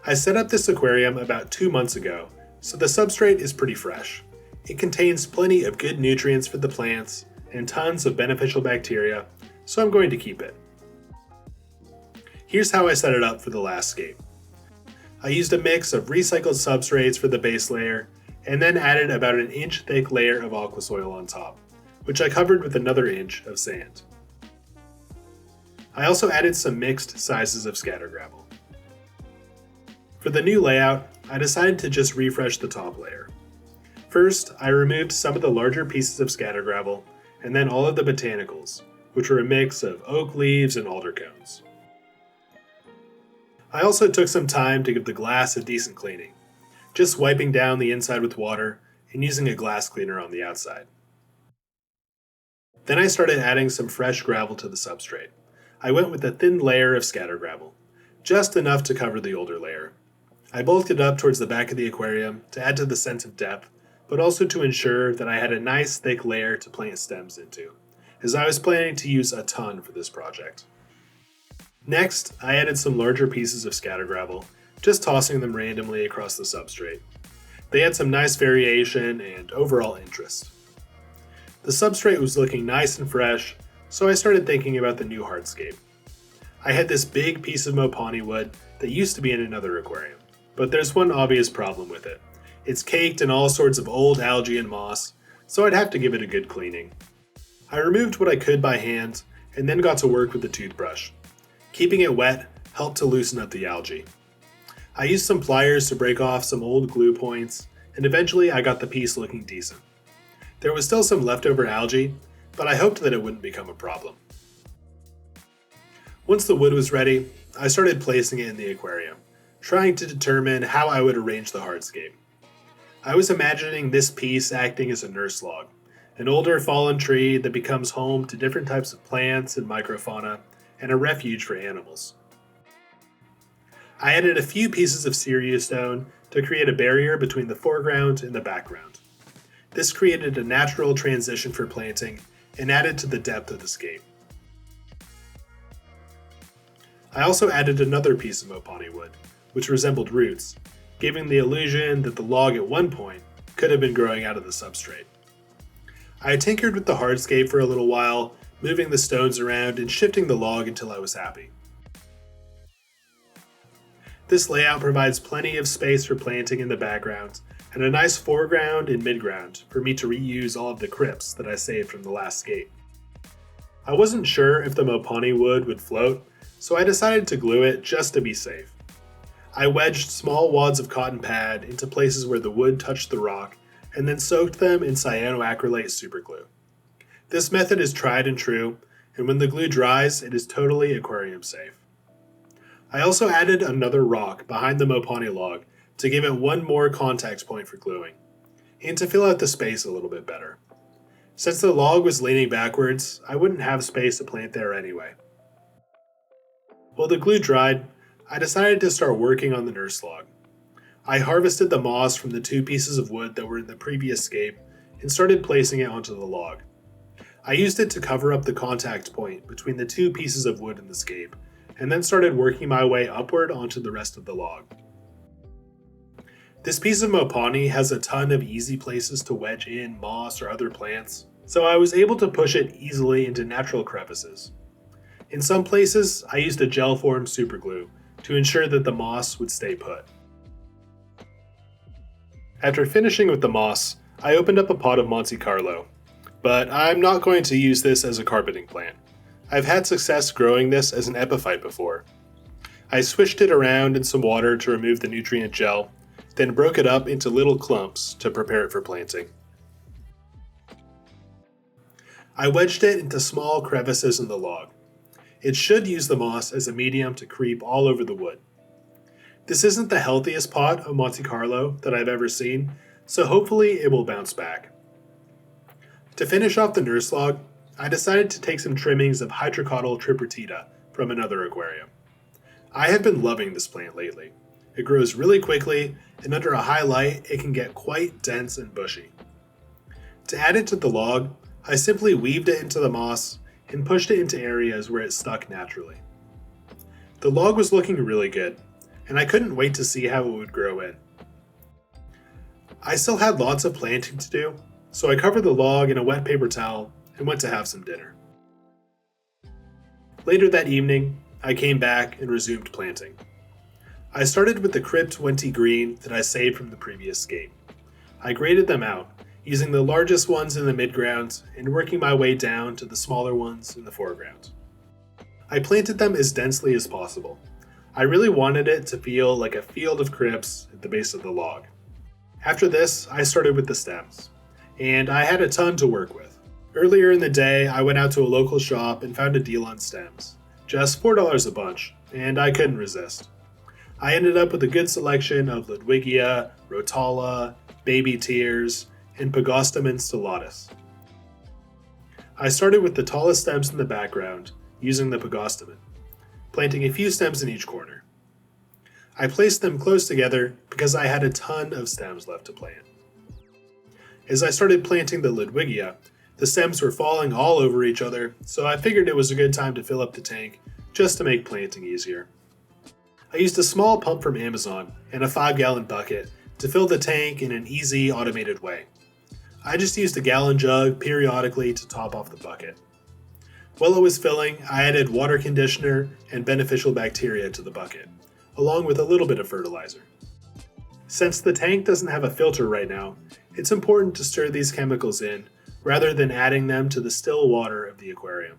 I set up this aquarium about 2 months ago, so the substrate is pretty fresh. It contains plenty of good nutrients for the plants and tons of beneficial bacteria, so I'm going to keep it. Here's how I set it up for the last scape. I used a mix of recycled substrates for the base layer, and then added about an inch thick layer of aqua soil on top, which I covered with another inch of sand. I also added some mixed sizes of scatter gravel. For the new layout, I decided to just refresh the top layer. First, I removed some of the larger pieces of scatter gravel, and then all of the botanicals, which were a mix of oak leaves and alder cones. I also took some time to give the glass a decent cleaning, just wiping down the inside with water and using a glass cleaner on the outside. Then I started adding some fresh gravel to the substrate. I went with a thin layer of scatter gravel, just enough to cover the older layer. I bulked it up towards the back of the aquarium to add to the sense of depth, but also to ensure that I had a nice thick layer to plant stems into, as I was planning to use a ton for this project. Next, I added some larger pieces of scatter gravel, just tossing them randomly across the substrate. They had some nice variation and overall interest. The substrate was looking nice and fresh, so I started thinking about the new hardscape. I had this big piece of Mopani wood that used to be in another aquarium, but there's one obvious problem with it. It's caked in all sorts of old algae and moss, so I'd have to give it a good cleaning. I removed what I could by hand, and then got to work with the toothbrush. Keeping it wet helped to loosen up the algae. I used some pliers to break off some old glue points, and eventually I got the piece looking decent. There was still some leftover algae, but I hoped that it wouldn't become a problem. Once the wood was ready, I started placing it in the aquarium, trying to determine how I would arrange the hardscape. I was imagining this piece acting as a nurse log, an older fallen tree that becomes home to different types of plants and microfauna, and a refuge for animals. I added a few pieces of Ceria stone to create a barrier between the foreground and the background. This created a natural transition for planting and added to the depth of the scape. I also added another piece of Mopani wood, which resembled roots, giving the illusion that the log at one point could have been growing out of the substrate. I tinkered with the hardscape for a little while, moving the stones around and shifting the log until I was happy. This layout provides plenty of space for planting in the background, and a nice foreground and midground for me to reuse all of the crypts that I saved from the last scape. I wasn't sure if the Mopani wood would float, so I decided to glue it just to be safe. I wedged small wads of cotton pad into places where the wood touched the rock, and then soaked them in cyanoacrylate superglue. This method is tried and true, and when the glue dries, it is totally aquarium safe. I also added another rock behind the Mopani log to give it one more contact point for gluing, and to fill out the space a little bit better. Since the log was leaning backwards, I wouldn't have space to plant there anyway. While the glue dried, I decided to start working on the nurse log. I harvested the moss from the 2 pieces of wood that were in the previous scape and started placing it onto the log. I used it to cover up the contact point between the 2 pieces of wood in the scape, and then started working my way upward onto the rest of the log. This piece of Mopani has a ton of easy places to wedge in moss or other plants, so I was able to push it easily into natural crevices. In some places, I used a gel form superglue to ensure that the moss would stay put. After finishing with the moss, I opened up a pot of Monte Carlo, but I'm not going to use this as a carpeting plant. I've had success growing this as an epiphyte before. I swished it around in some water to remove the nutrient gel, then broke it up into little clumps to prepare it for planting. I wedged it into small crevices in the log. It should use the moss as a medium to creep all over the wood. This isn't the healthiest pot of Monte Carlo that I've ever seen, so hopefully it will bounce back. To finish off the nurse log, I decided to take some trimmings of Hydrocotyle tripartita from another aquarium. I have been loving this plant lately. It grows really quickly, and under a high light, it can get quite dense and bushy. To add it to the log, I simply weaved it into the moss and pushed it into areas where it stuck naturally. The log was looking really good, and I couldn't wait to see how it would grow in. I still had lots of planting to do, so I covered the log in a wet paper towel and went to have some dinner. Later that evening, I came back and resumed planting. I started with the Crypt 20 green that I saved from the previous scape. I graded them out, using the largest ones in the midground and working my way down to the smaller ones in the foreground. I planted them as densely as possible. I really wanted it to feel like a field of crypts at the base of the log. After this, I started with the stems, and I had a ton to work with. Earlier in the day, I went out to a local shop and found a deal on stems, just $4 a bunch, and I couldn't resist. I ended up with a good selection of Ludwigia, Rotala, baby tears, and Pagostum stellatus. I started with the tallest stems in the background, using the Pagostum, planting a few stems in each corner. I placed them close together because I had a ton of stems left to plant. As I started planting the Ludwigia, the stems were falling all over each other, so I figured it was a good time to fill up the tank just to make planting easier. I used a small pump from Amazon and a 5-gallon bucket to fill the tank in an easy, automated way. I just used a gallon jug periodically to top off the bucket. While it was filling, I added water conditioner and beneficial bacteria to the bucket, along with a little bit of fertilizer. Since the tank doesn't have a filter right now, it's important to stir these chemicals in rather than adding them to the still water of the aquarium.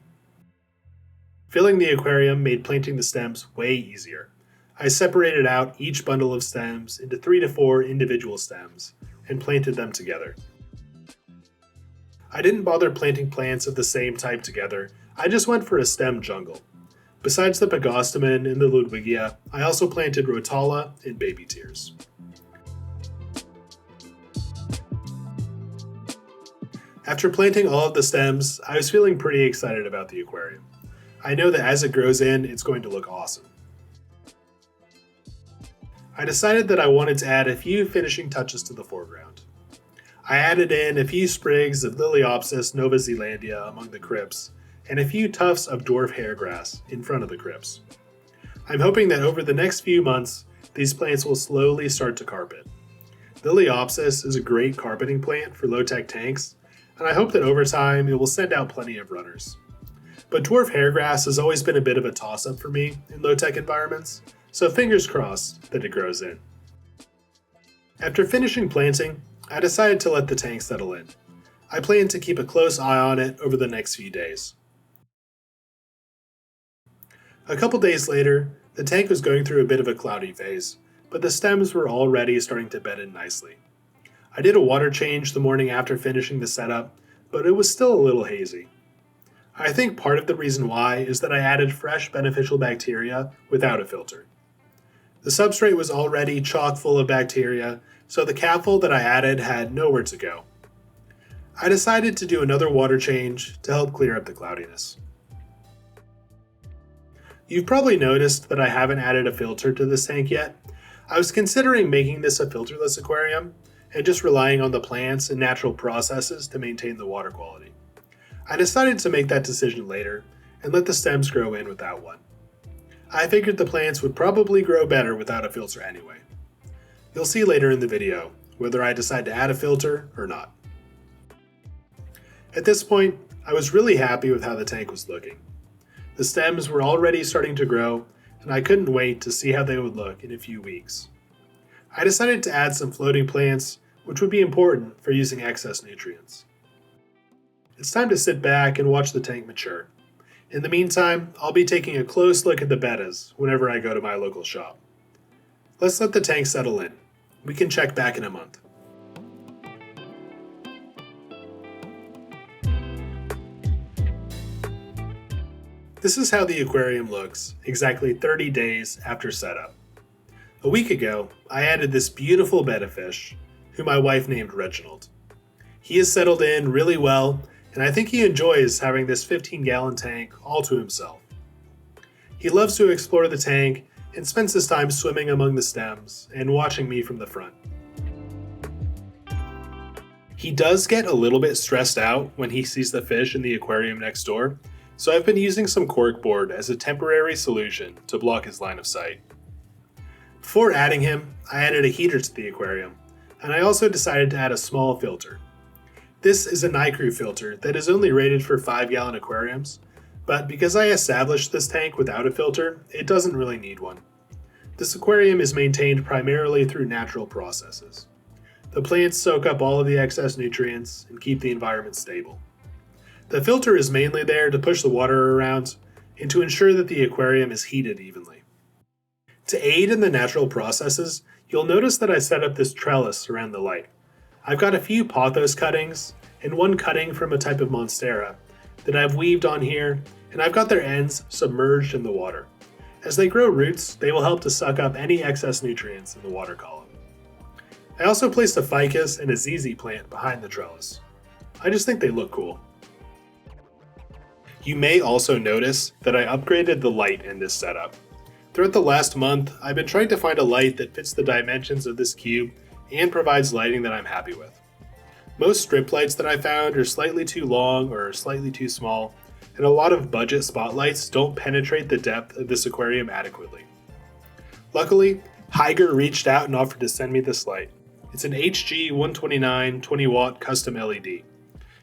Filling the aquarium made planting the stems way easier. I separated out each bundle of stems into 3 to 4 individual stems and planted them together. I didn't bother planting plants of the same type together, I just went for a stem jungle. Besides the Pagostum and the Ludwigia, I also planted Rotala and baby tears. After planting all of the stems, I was feeling pretty excited about the aquarium. I know that as it grows in, it's going to look awesome. I decided that I wanted to add a few finishing touches to the foreground. I added in a few sprigs of Liliopsis Nova Zealandia among the crypts, and a few tufts of dwarf hairgrass in front of the crypts. I'm hoping that over the next few months, these plants will slowly start to carpet. Liliopsis is a great carpeting plant for low-tech tanks, and I hope that over time it will send out plenty of runners. But dwarf hairgrass has always been a bit of a toss-up for me in low-tech environments, so fingers crossed that it grows in. After finishing planting, I decided to let the tank settle in. I plan to keep a close eye on it over the next few days. A couple days later, the tank was going through a bit of a cloudy phase, but the stems were already starting to bed in nicely. I did a water change the morning after finishing the setup, but it was still a little hazy. I think part of the reason why is that I added fresh beneficial bacteria without a filter. The substrate was already chock full of bacteria, so the capful that I added had nowhere to go. I decided to do another water change to help clear up the cloudiness. You've probably noticed that I haven't added a filter to this tank yet. I was considering making this a filterless aquarium and just relying on the plants and natural processes to maintain the water quality. I decided to make that decision later and let the stems grow in without one. I figured the plants would probably grow better without a filter anyway. You'll see later in the video whether I decide to add a filter or not. At this point, I was really happy with how the tank was looking. The stems were already starting to grow, and I couldn't wait to see how they would look in a few weeks. I decided to add some floating plants, which would be important for using excess nutrients. It's time to sit back and watch the tank mature. In the meantime, I'll be taking a close look at the bettas whenever I go to my local shop. Let's let the tank settle in. We can check back in a month. This is how the aquarium looks exactly 30 days after setup. A week ago, I added this beautiful betta fish, who my wife named Reginald. He has settled in really well, and I think he enjoys having this 15-gallon tank all to himself. He loves to explore the tank and spends his time swimming among the stems and watching me from the front. He does get a little bit stressed out when he sees the fish in the aquarium next door, so I've been using some corkboard as a temporary solution to block his line of sight. Before adding him, I added a heater to the aquarium, and I also decided to add a small filter. This is a NICRU filter that is only rated for 5-gallon aquariums, but because I established this tank without a filter, it doesn't really need one. This aquarium is maintained primarily through natural processes. The plants soak up all of the excess nutrients and keep the environment stable. The filter is mainly there to push the water around and to ensure that the aquarium is heated evenly. To aid in the natural processes, you'll notice that I set up this trellis around the light. I've got a few pothos cuttings and one cutting from a type of monstera that I've weaved on here, and I've got their ends submerged in the water. As they grow roots, they will help to suck up any excess nutrients in the water column. I also placed a ficus and a ZZ plant behind the trellis. I just think they look cool. You may also notice that I upgraded the light in this setup. Throughout the last month, I've been trying to find a light that fits the dimensions of this cube and provides lighting that I'm happy with. Most strip lights that I found are slightly too long or slightly too small, and a lot of budget spotlights don't penetrate the depth of this aquarium adequately. Luckily, Hygger reached out and offered to send me this light. It's an HG 129 20-watt custom LED.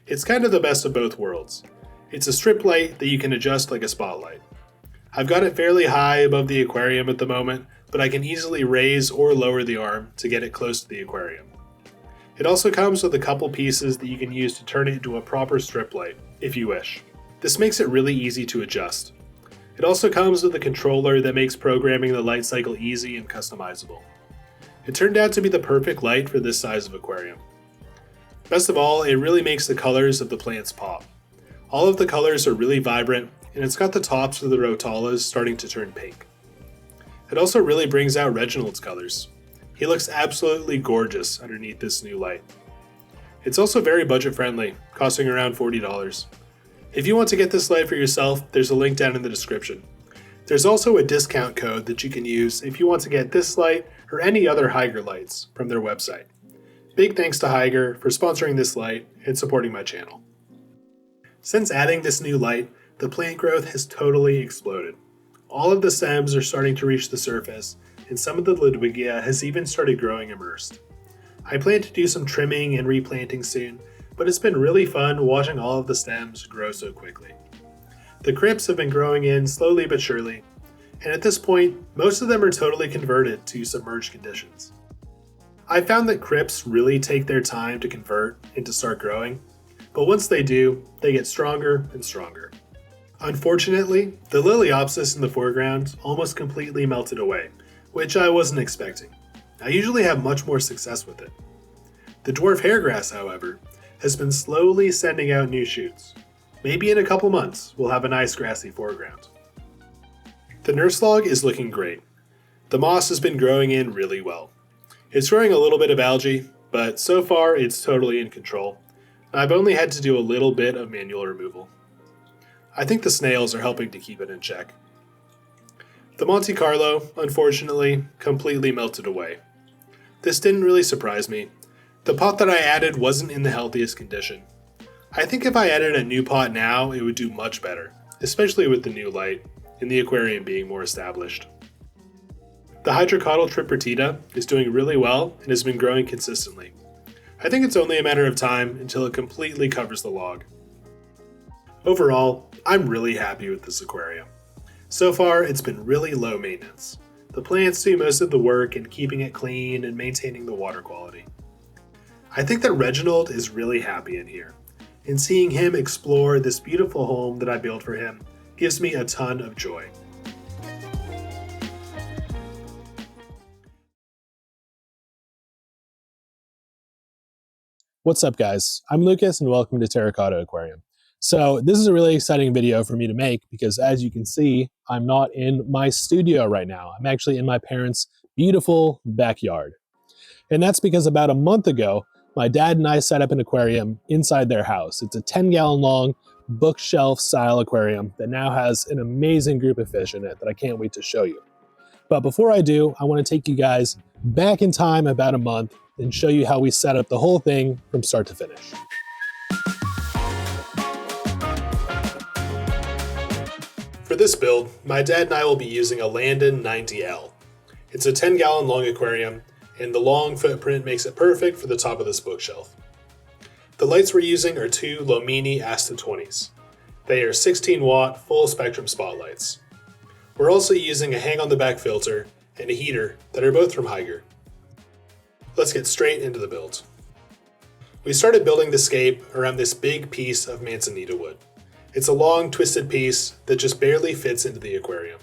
It's kind of the best of both worlds. It's a strip light that you can adjust like a spotlight. I've got it fairly high above the aquarium at the moment, but I can easily raise or lower the arm to get it close to the aquarium. It also comes with a couple pieces that you can use to turn it into a proper strip light, if you wish. This makes it really easy to adjust. It also comes with a controller that makes programming the light cycle easy and customizable. It turned out to be the perfect light for this size of aquarium. Best of all, it really makes the colors of the plants pop. All of the colors are really vibrant, and it's got the tops of the rotalas starting to turn pink. It also really brings out Reginald's colors. He looks absolutely gorgeous underneath this new light. It's also very budget friendly, costing around $40. If you want to get this light for yourself, there's a link down in the description. There's also a discount code that you can use if you want to get this light or any other Hygger lights from their website. Big thanks to Hygger for sponsoring this light and supporting my channel. Since adding this new light, the plant growth has totally exploded. All of the stems are starting to reach the surface, and some of the Ludwigia has even started growing immersed. I plan to do some trimming and replanting soon, but it's been really fun watching all of the stems grow so quickly. The crypts have been growing in slowly but surely, and at this point, most of them are totally converted to submerged conditions. I found that crypts really take their time to convert and to start growing, but once they do, they get stronger and stronger. Unfortunately, the Liliopsis in the foreground almost completely melted away, which I wasn't expecting. I usually have much more success with it. The dwarf hairgrass, however, has been slowly sending out new shoots. Maybe in a couple months, we'll have a nice grassy foreground. The nurse log is looking great. The moss has been growing in really well. It's growing a little bit of algae, but so far it's totally in control. I've only had to do a little bit of manual removal. I think the snails are helping to keep it in check. The Monte Carlo, unfortunately, completely melted away. This didn't really surprise me. The pot that I added wasn't in the healthiest condition. I think if I added a new pot now, it would do much better, especially with the new light, and the aquarium being more established. The Hydrocotyle tripartita is doing really well and has been growing consistently. I think it's only a matter of time until it completely covers the log. Overall, I'm really happy with this aquarium. So far, it's been really low maintenance. The plants do most of the work in keeping it clean and maintaining the water quality. I think that Reginald is really happy in here, and seeing him explore this beautiful home that I built for him gives me a ton of joy. What's up, guys? I'm Lucas and welcome to Terracotta Aquarium. So this is a really exciting video for me to make because, as you can see, I'm not in my studio right now. I'm actually in my parents' beautiful backyard. And that's because about a month ago, my dad and I set up an aquarium inside their house. It's a 10-gallon long bookshelf style aquarium that now has an amazing group of fish in it that I can't wait to show you. But before I do, I want to take you guys back in time about a month and show you how we set up the whole thing from start to finish. For this build, my dad and I will be using a Landon 90L. It's a 10-gallon long aquarium, and the long footprint makes it perfect for the top of this bookshelf. The lights we're using are two Lomini Asta 20s. They are 16-watt full spectrum spotlights. We're also using a hang-on-the-back filter and a heater that are both from Hygger. Let's get straight into the build. We started building the scape around this big piece of manzanita wood. It's a long, twisted piece that just barely fits into the aquarium.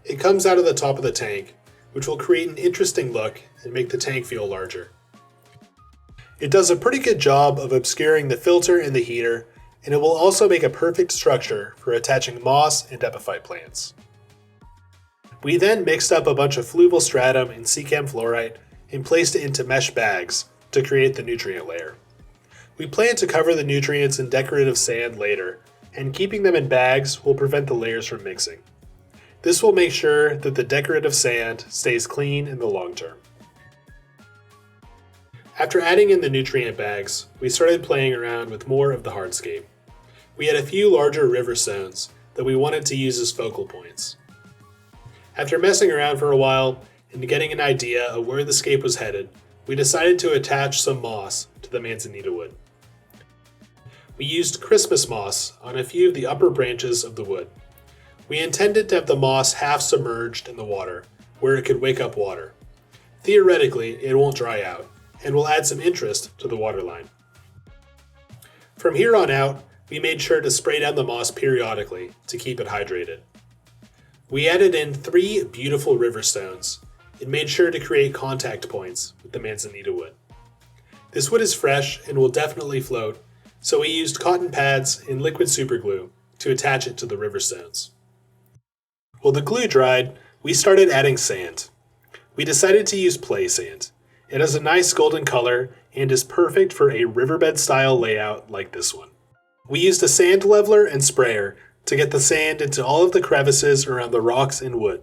It comes out of the top of the tank, which will create an interesting look and make the tank feel larger. It does a pretty good job of obscuring the filter and the heater, and it will also make a perfect structure for attaching moss and epiphyte plants. We then mixed up a bunch of fluval stratum and secam fluorite and placed it into mesh bags to create the nutrient layer. We plan to cover the nutrients in decorative sand later, and keeping them in bags will prevent the layers from mixing. This will make sure that the decorative sand stays clean in the long term. After adding in the nutrient bags, we started playing around with more of the hardscape. We had a few larger river stones that we wanted to use as focal points. After messing around for a while and getting an idea of where the scape was headed, we decided to attach some moss to the manzanita wood. We used Christmas moss on a few of the upper branches of the wood. We intended to have the moss half submerged in the water, where it could wake up water. Theoretically, it won't dry out, and will add some interest to the waterline. From here on out, we made sure to spray down the moss periodically to keep it hydrated. We added in 3 beautiful river stones and made sure to create contact points with the manzanita wood. This wood is fresh and will definitely float, so we used cotton pads and liquid superglue to attach it to the river stones. While the glue dried, we started adding sand. We decided to use play sand. It has a nice golden color and is perfect for a riverbed style layout like this one. We used a sand leveler and sprayer to get the sand into all of the crevices around the rocks and wood.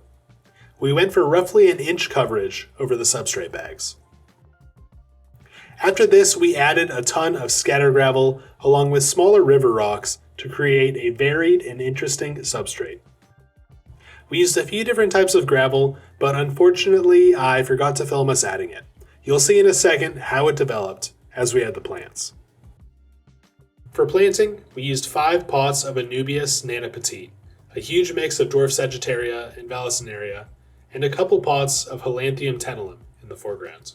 We went for roughly an inch coverage over the substrate bags. After this, we added a ton of scatter gravel along with smaller river rocks to create a varied and interesting substrate. We used a few different types of gravel, but unfortunately I forgot to film us adding it. You'll see in a second how it developed as we add the plants. For planting, we used 5 pots of Anubias Nana Petite, a huge mix of dwarf Sagittaria and Vallisneria, and a couple pots of Helanthrium tenulim in the foreground.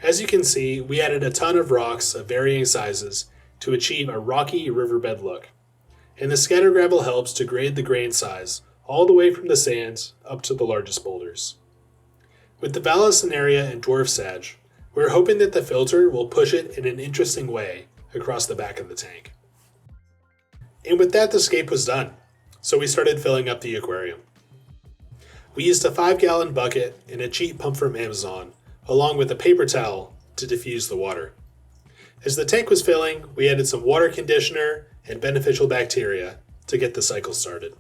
As you can see, we added a ton of rocks of varying sizes to achieve a rocky riverbed look, and the scatter gravel helps to grade the grain size all the way from the sand up to the largest boulders. With the Vallisneria and dwarf Sag, we're hoping that the filter will push it in an interesting way across the back of the tank. And with that, the scape was done. So we started filling up the aquarium. We used a 5-gallon bucket and a cheap pump from Amazon, along with a paper towel to diffuse the water. As the tank was filling, we added some water conditioner and beneficial bacteria to get the cycle started.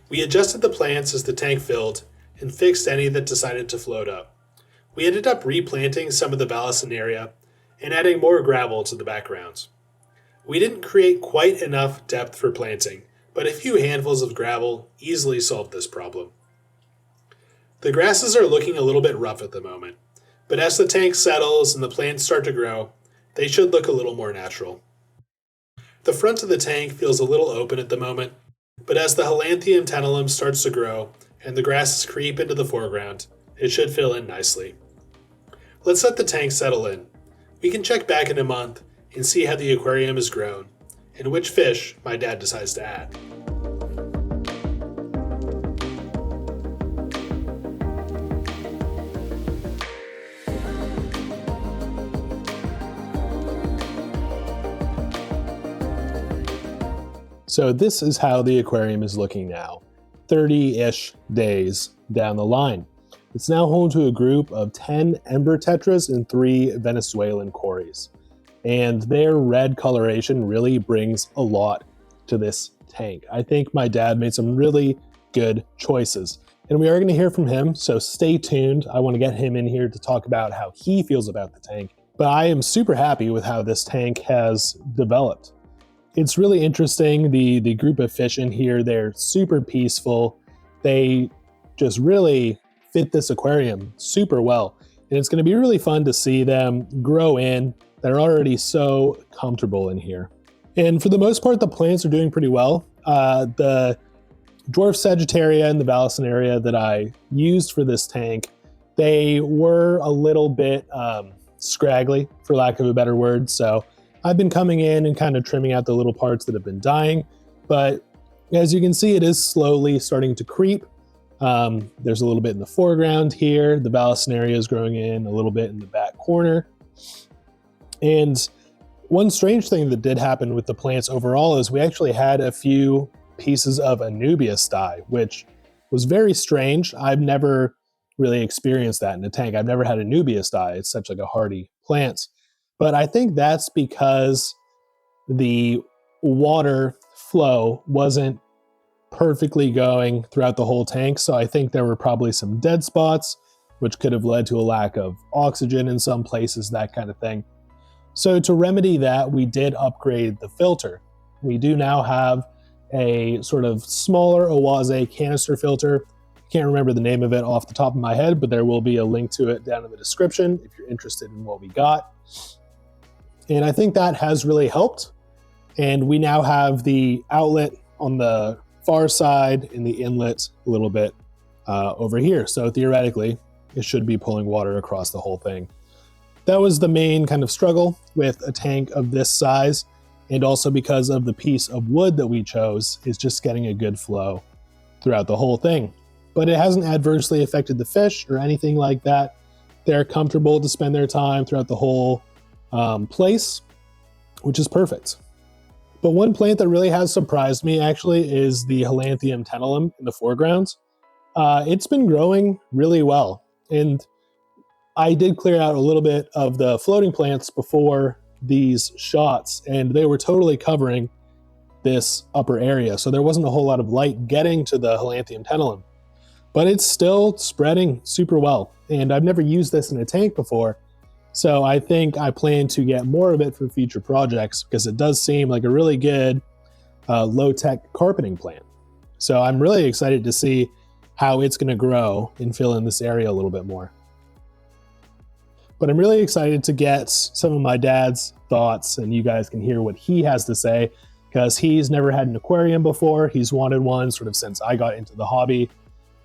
We adjusted the plants as the tank filled and fixed any that decided to float up. We ended up replanting some of the balastin area and adding more gravel to the background. We didn't create quite enough depth for planting, but a few handfuls of gravel easily solved this problem. The grasses are looking a little bit rough at the moment, but as the tank settles and the plants start to grow, they should look a little more natural. The front of the tank feels a little open at the moment, but as the Hygger tenellum starts to grow and the grasses creep into the foreground, it should fill in nicely. Let's let the tank settle in. We can check back in a month and see how the aquarium has grown and which fish my dad decides to add. So this is how the aquarium is looking now, 30-ish days down the line. It's now home to a group of 10 ember tetras and 3 Venezuelan cories. And their red coloration really brings a lot to this tank. I think my dad made some really good choices. And we are going to hear from him, so stay tuned. I want to get him in here to talk about how he feels about the tank. But I am super happy with how this tank has developed. It's really interesting, the group of fish in here, they're super peaceful. They just really fit this aquarium super well. And it's going to be really fun to see them grow in. They're already so comfortable in here. And for the most part, the plants are doing pretty well. The dwarf Sagittaria and the Balasinaria that I used for this tank, they were a little bit scraggly, for lack of a better word. So I've been coming in and kind of trimming out the little parts that have been dying, but as you can see, it is slowly starting to creep. There's a little bit in the foreground here. The Balasinaria is growing in a little bit in the back corner. And one strange thing that did happen with the plants overall is we actually had a few pieces of Anubias die, which was very strange. I've never really experienced that in a tank. I've never had Anubias die. It's such like a hardy plant. But I think that's because the water flow wasn't perfectly going throughout the whole tank. So I think there were probably some dead spots, which could have led to a lack of oxygen in some places, that kind of thing. So to remedy that, we did upgrade the filter. We do now have a sort of smaller Oase canister filter. Can't remember the name of it off the top of my head, but there will be a link to it down in the description if you're interested in what we got. And I think that has really helped. And we now have the outlet on the far side and the inlet a little bit over here. So theoretically, it should be pulling water across the whole thing. That was the main kind of struggle with a tank of this size. And also because of the piece of wood that we chose, is just getting a good flow throughout the whole thing. But it hasn't adversely affected the fish or anything like that. They're comfortable to spend their time throughout the whole place, which is perfect. But one plant that really has surprised me actually is the Hygger tenellum in the foreground. It's been growing really well. And I did clear out a little bit of the floating plants before these shots, and they were totally covering this upper area. So there wasn't a whole lot of light getting to the Hygger tenellum, but it's still spreading super well. And I've never used this in a tank before. So I think I plan to get more of it for future projects because it does seem like a really good low-tech carpeting plant. So I'm really excited to see how it's going to grow and fill in this area a little bit more. But I'm really excited to get some of my dad's thoughts, and you guys can hear what he has to say because he's never had an aquarium before. He's wanted one sort of since I got into the hobby.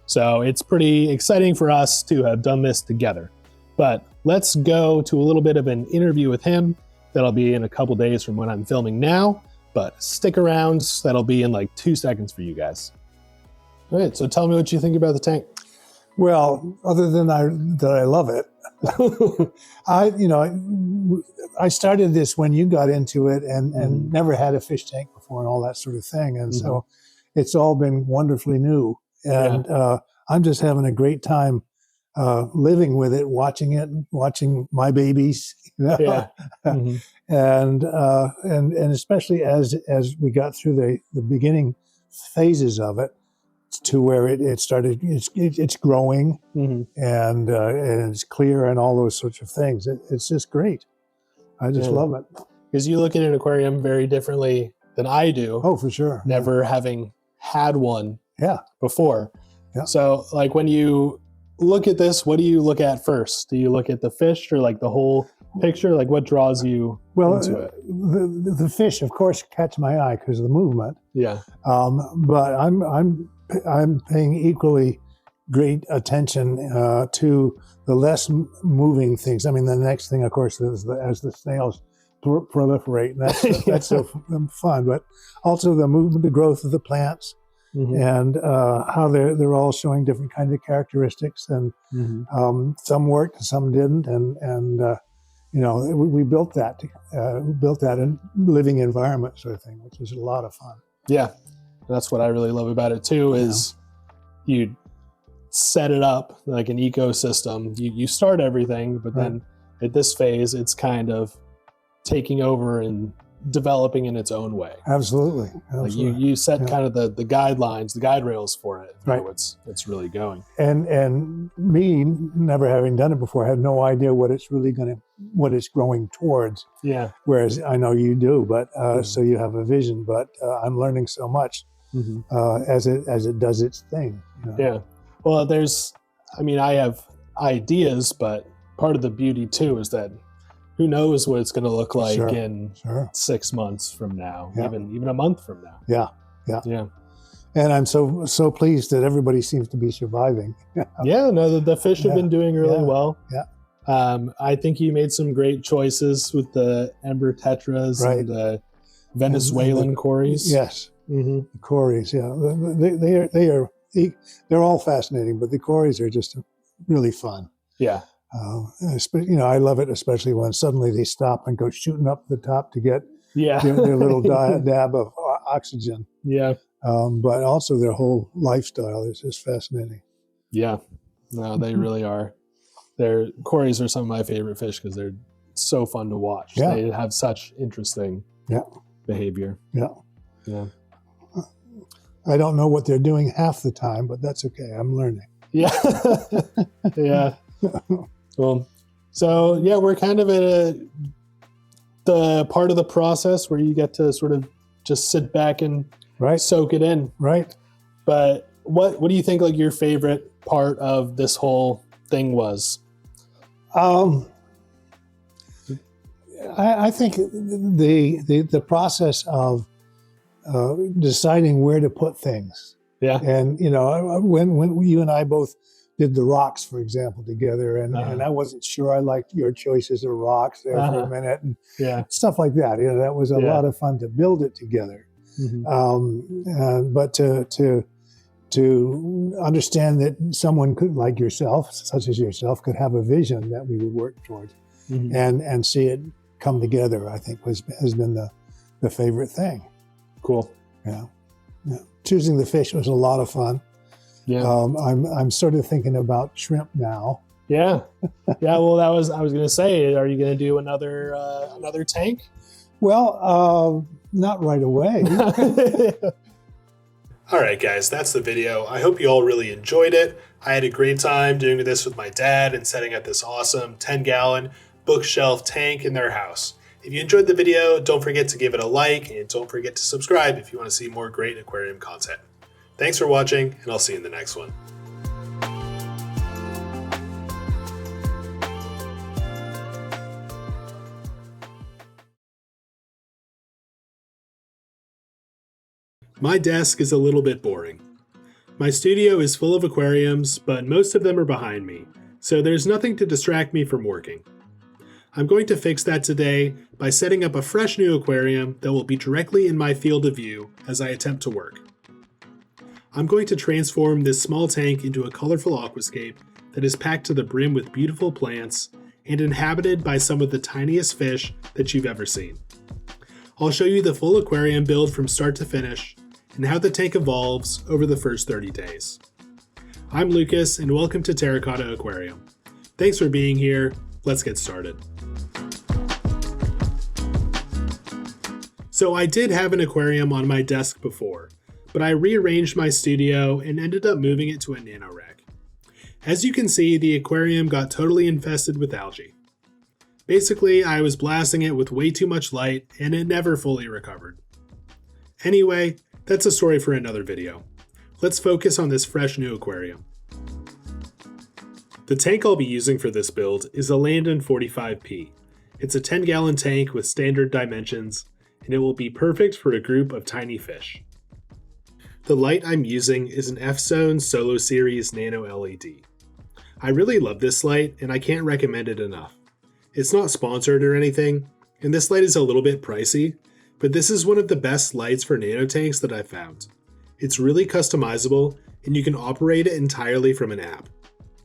So it's pretty exciting for us to have done this together. But let's go to a little bit of an interview with him. That'll be in a couple days from when I'm filming now, but stick around. That'll be in like 2 seconds for you guys. All right, so tell me what you think about the tank. Well, other than that I love it. I started this when you got into it and never had a fish tank before and all that sort of thing. And so it's all been wonderfully new. And I'm just having a great time living with it, watching my babies, Yeah. and especially as we got through the beginning phases of it to where it started, it's growing and it's clear and all those sorts of things. It's just great. I just love it. Because you look at an aquarium very differently than I do. Oh, for sure. Never having had one before. Yeah. So like when you look at this, what do you look at first? Do you look at the fish or like the whole picture? Like what draws you into it? The fish, of course, catch my eye because of the movement. Yeah. But I'm paying equally great attention to the less moving things. I mean, the next thing, of course, is as the snails proliferate, and that's so fun. But also the movement, the growth of the plants, and how they're all showing different kinds of characteristics, and some worked, some didn't, and we built that in living environment sort of thing, which is a lot of fun. Yeah, that's what I really love about it too. Is you set it up like an ecosystem. You start everything, but then at this phase, it's kind of taking over and developing in its own way. Absolutely. Like you set kind of the guidelines, the guide rails for it. It's really going. And me never having done it before, I had no idea what it's growing towards. Yeah. Whereas I know you do, but so you have a vision. But I'm learning so much as it does its thing. Yeah. Well, I have ideas, but part of the beauty too is that who knows what it's going to look like in 6 months from now, even a month from now. Yeah. And I'm so pleased that everybody seems to be surviving. The fish have been doing really well. Yeah. I think you made some great choices with the Ember Tetras and the Venezuelan Cories. Yes. The Cories, they're all fascinating, but the Cories are just really fun. Yeah. I love it, especially when suddenly they stop and go shooting up the top to get their little dab of oxygen. Yeah. But also their whole lifestyle is just fascinating. Yeah. No, they really are. Their Cories are some of my favorite fish because they're so fun to watch. Yeah. They have such interesting behavior. Yeah. Yeah. I don't know what they're doing half the time, but that's okay. I'm learning. Yeah. Yeah. Well, so we're kind of at the part of the process where you get to sort of just sit back and soak it in. Right. But what do you think like your favorite part of this whole thing was? I think the process of deciding where to put things. Yeah. And when you and I both did the rocks, for example, together, and I wasn't sure I liked your choices of rocks there for a minute, and stuff like that. That was a lot of fun to build it together. But to understand that someone could, like yourself, such as yourself, could have a vision that we would work towards, and see it come together, I think has been the favorite thing. Cool. Yeah. Choosing the fish was a lot of fun. Yeah. I'm sort of thinking about shrimp now. Yeah. Yeah. Well, I was going to say, are you going to do another tank? Well, not right away. All right, guys, that's the video. I hope you all really enjoyed it. I had a great time doing this with my dad and setting up this awesome 10-gallon bookshelf tank in their house. If you enjoyed the video, don't forget to give it a like, and don't forget to subscribe if you want to see more great aquarium content. Thanks for watching, and I'll see you in the next one. My desk is a little bit boring. My studio is full of aquariums, but most of them are behind me, so there's nothing to distract me from working. I'm going to fix that today by setting up a fresh new aquarium that will be directly in my field of view as I attempt to work. I'm going to transform this small tank into a colorful aquascape that is packed to the brim with beautiful plants and inhabited by some of the tiniest fish that you've ever seen. I'll show you the full aquarium build from start to finish and how the tank evolves over the first 30 days. I'm Lucas and welcome to Terracotta Aquarium. Thanks for being here. Let's get started. So I did have an aquarium on my desk before, but I rearranged my studio and ended up moving it to a nano rack. As you can see, the aquarium got totally infested with algae. Basically, I was blasting it with way too much light and it never fully recovered. Anyway, that's a story for another video. Let's focus on this fresh new aquarium. The tank I'll be using for this build is a Landon 45P. It's a 10-gallon tank with standard dimensions, and it will be perfect for a group of tiny fish. The light I'm using is an F-Zone Solo Series Nano LED. I really love this light, and I can't recommend it enough. It's not sponsored or anything, and this light is a little bit pricey, but this is one of the best lights for nano tanks that I've found. It's really customizable, and you can operate it entirely from an app.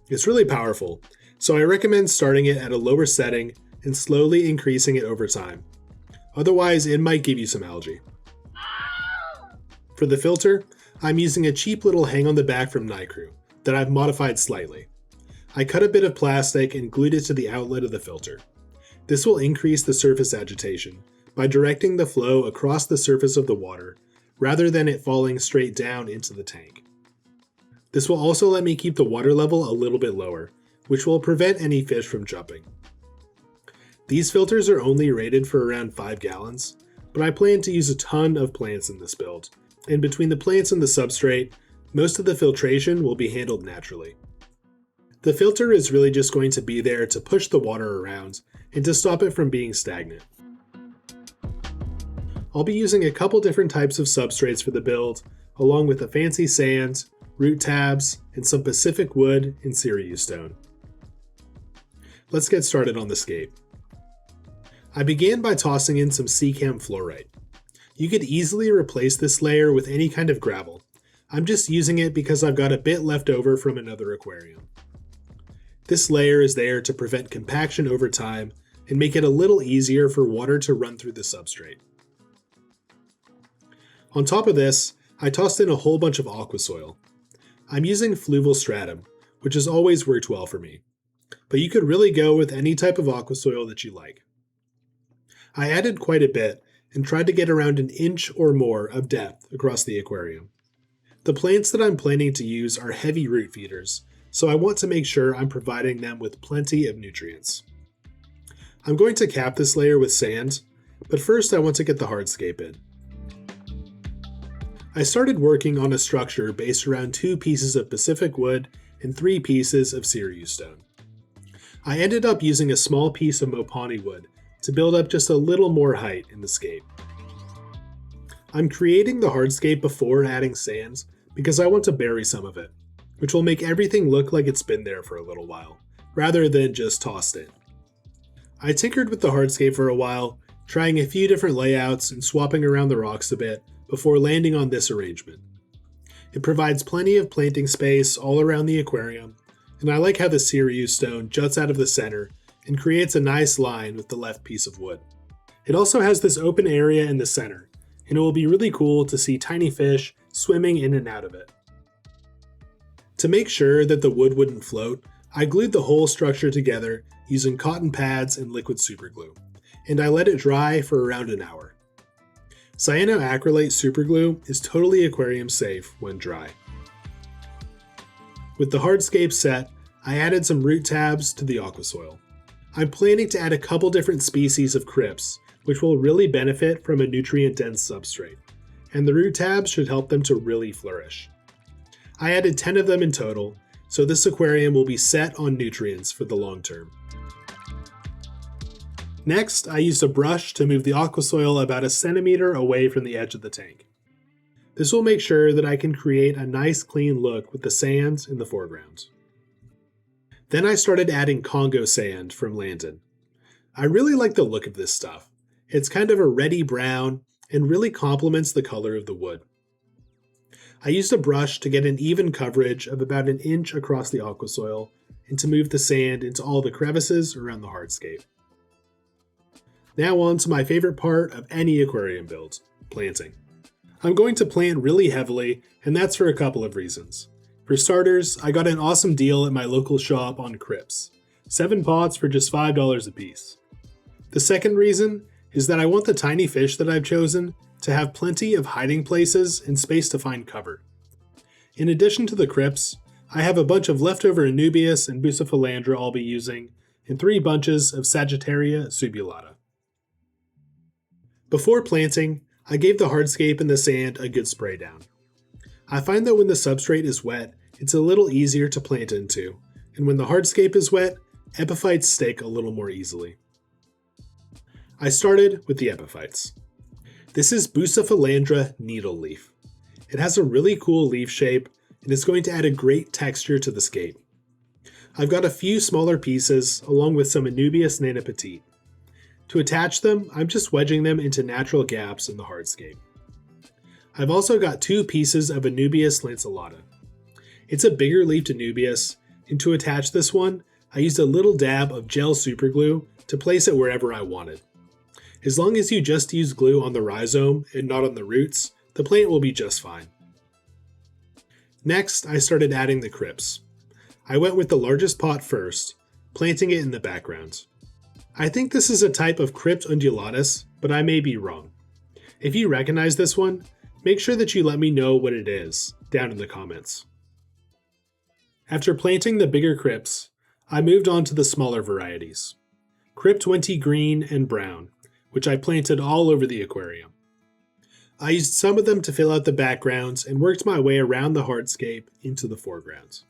It's really powerful, so I recommend starting it at a lower setting and slowly increasing it over time. Otherwise, it might give you some algae. For the filter, I'm using a cheap little hang on the back from Nycrew that I've modified slightly. I cut a bit of plastic and glued it to the outlet of the filter. This will increase the surface agitation by directing the flow across the surface of the water rather than it falling straight down into the tank. This will also let me keep the water level a little bit lower, which will prevent any fish from jumping. These filters are only rated for around 5 gallons, but I plan to use a ton of plants in this build, and between the plants and the substrate, most of the filtration will be handled naturally. The filter is really just going to be there to push the water around and to stop it from being stagnant. I'll be using a couple different types of substrates for the build, along with a fancy sand, root tabs, and some Pacific wood and Sirius stone. Let's get started on the scape. I began by tossing in some Seacam fluorite. You could easily replace this layer with any kind of gravel. I'm just using it because I've got a bit left over from another aquarium. This layer is there to prevent compaction over time and make it a little easier for water to run through the substrate. On top of this, I tossed in a whole bunch of aqua soil. I'm using fluval stratum, which has always worked well for me, but you could really go with any type of aqua soil that you like. I added quite a bit and tried to get around an inch or more of depth across the aquarium. The plants that I'm planning to use are heavy root feeders, so I want to make sure I'm providing them with plenty of nutrients. I'm going to cap this layer with sand, but first I want to get the hardscape in. I started working on a structure based around 2 pieces of Pacific wood and 3 pieces of Sirius stone. I ended up using a small piece of Mopani wood to build up just a little more height in the scape. I'm creating the hardscape before adding sand because I want to bury some of it, which will make everything look like it's been there for a little while, rather than just tossed in. I tinkered with the hardscape for a while, trying a few different layouts and swapping around the rocks a bit before landing on this arrangement. It provides plenty of planting space all around the aquarium, and I like how the Sirius stone juts out of the center and creates a nice line with the left piece of wood. It also has this open area in the center, and it will be really cool to see tiny fish swimming in and out of it. To make sure that the wood wouldn't float, I glued the whole structure together using cotton pads and liquid superglue, and I let it dry for around an hour. Cyanoacrylate superglue is totally aquarium safe when dry. With the hardscape set, I added some root tabs to the aqua soil. I'm planning to add a couple different species of crypts, which will really benefit from a nutrient-dense substrate, and the root tabs should help them to really flourish. I added 10 of them in total, so this aquarium will be set on nutrients for the long term. Next, I used a brush to move the aqua soil about 1 centimeter away from the edge of the tank. This will make sure that I can create a nice clean look with the sand in the foreground. Then I started adding Congo sand from Landon. I really like the look of this stuff. It's kind of a reddy brown and really complements the color of the wood. I used a brush to get an even coverage of about an inch across the aquasoil and to move the sand into all the crevices around the hardscape. Now on to my favorite part of any aquarium build, planting. I'm going to plant really heavily, and that's for a couple of reasons. For starters, I got an awesome deal at my local shop on crypts. 7 pots for just $5 a piece. The second reason is that I want the tiny fish that I've chosen to have plenty of hiding places and space to find cover. In addition to the crypts, I have a bunch of leftover Anubias and Bucephalandra I'll be using, and 3 bunches of Sagittaria subulata. Before planting, I gave the hardscape and the sand a good spray down. I find that when the substrate is wet, it's a little easier to plant into, and when the hardscape is wet, epiphytes stick a little more easily. I started with the epiphytes. This is Bucephalandra needle leaf. It has a really cool leaf shape, and it's going to add a great texture to the scape. I've got a few smaller pieces, along with some Anubias nana petite. To attach them, I'm just wedging them into natural gaps in the hardscape. I've also got 2 pieces of Anubias lanceolata. It's a bigger leafed Anubias, and to attach this one, I used a little dab of gel superglue to place it wherever I wanted. As long as you just use glue on the rhizome and not on the roots, the plant will be just fine. Next, I started adding the crypts. I went with the largest pot first, planting it in the background. I think this is a type of crypt undulatus, but I may be wrong. If you recognize this one, make sure that you let me know what it is down in the comments. After planting the bigger crypts, I moved on to the smaller varieties. Crypt 20 green and brown, which I planted all over the aquarium. I used some of them to fill out the backgrounds and worked my way around the hardscape into the foregrounds.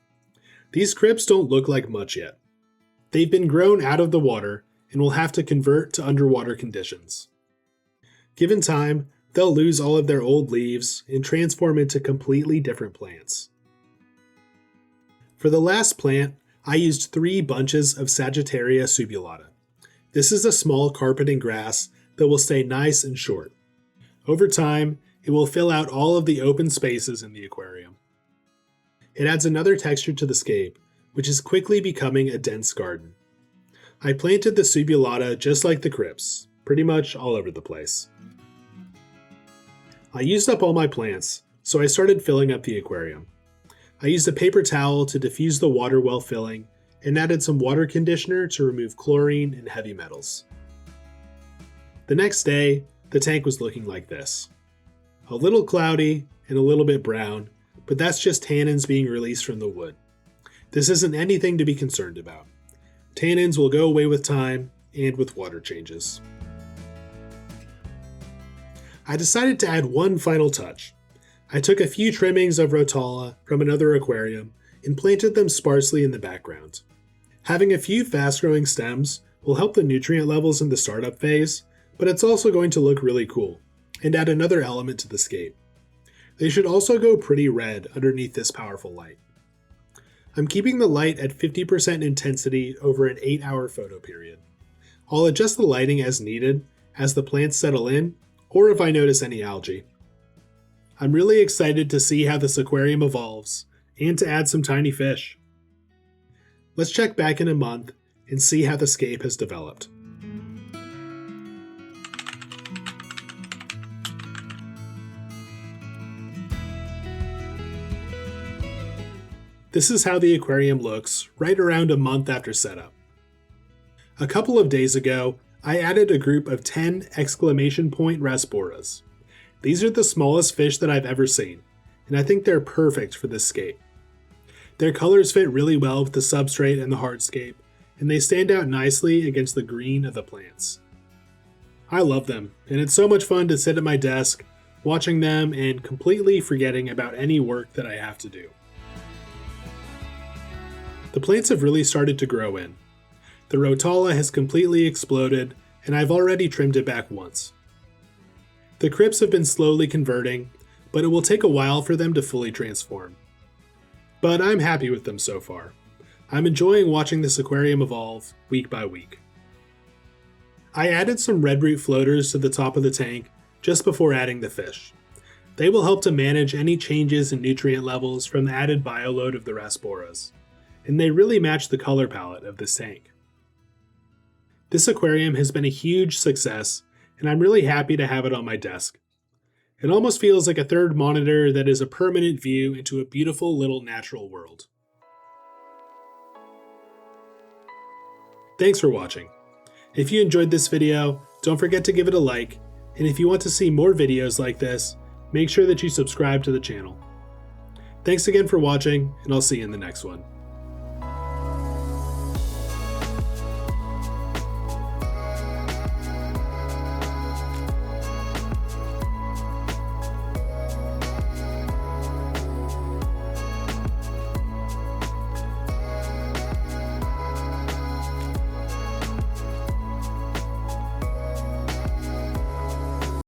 These crypts don't look like much yet. They've been grown out of the water and will have to convert to underwater conditions. Given time, they'll lose all of their old leaves and transform into completely different plants. For the last plant, I used 3 bunches of Sagittaria subulata. This is a small carpeting grass that will stay nice and short. Over time, it will fill out all of the open spaces in the aquarium. It adds another texture to the scape, which is quickly becoming a dense garden. I planted the subulata just like the crypts, pretty much all over the place. I used up all my plants, so I started filling up the aquarium. I used a paper towel to diffuse the water while filling, and added some water conditioner to remove chlorine and heavy metals. The next day, the tank was looking like this. A little cloudy and a little bit brown, but that's just tannins being released from the wood. This isn't anything to be concerned about. Tannins will go away with time and with water changes. I decided to add one final touch. I took a few trimmings of Rotala from another aquarium and planted them sparsely in the background. Having a few fast-growing stems will help the nutrient levels in the startup phase, but it's also going to look really cool and add another element to the scape. They should also go pretty red underneath this powerful light. I'm keeping the light at 50% intensity over an 8-hour photo period. I'll adjust the lighting as needed as the plants settle in, or if I notice any algae. I'm really excited to see how this aquarium evolves, and to add some tiny fish. Let's check back in a month and see how the scape has developed. This is how the aquarium looks right around a month after setup. A couple of days ago, I added a group of 10 exclamation point Rasboras. These are the smallest fish that I've ever seen, and I think they're perfect for this scape. Their colors fit really well with the substrate and the hardscape, and they stand out nicely against the green of the plants. I love them, and it's so much fun to sit at my desk, watching them and completely forgetting about any work that I have to do. The plants have really started to grow in. The Rotala has completely exploded, and I've already trimmed it back once. The crypts have been slowly converting, but it will take a while for them to fully transform. But I'm happy with them so far. I'm enjoying watching this aquarium evolve week by week. I added some red root floaters to the top of the tank just before adding the fish. They will help to manage any changes in nutrient levels from the added bioload of the Rasboras, and they really match the color palette of this tank. This aquarium has been a huge success, and I'm really happy to have it on my desk. It almost feels like a third monitor that is a permanent view into a beautiful little natural world. Thanks for watching. If you enjoyed this video, don't forget to give it a like, and if you want to see more videos like this, make sure that you subscribe to the channel. Thanks again for watching, and I'll see you in the next one.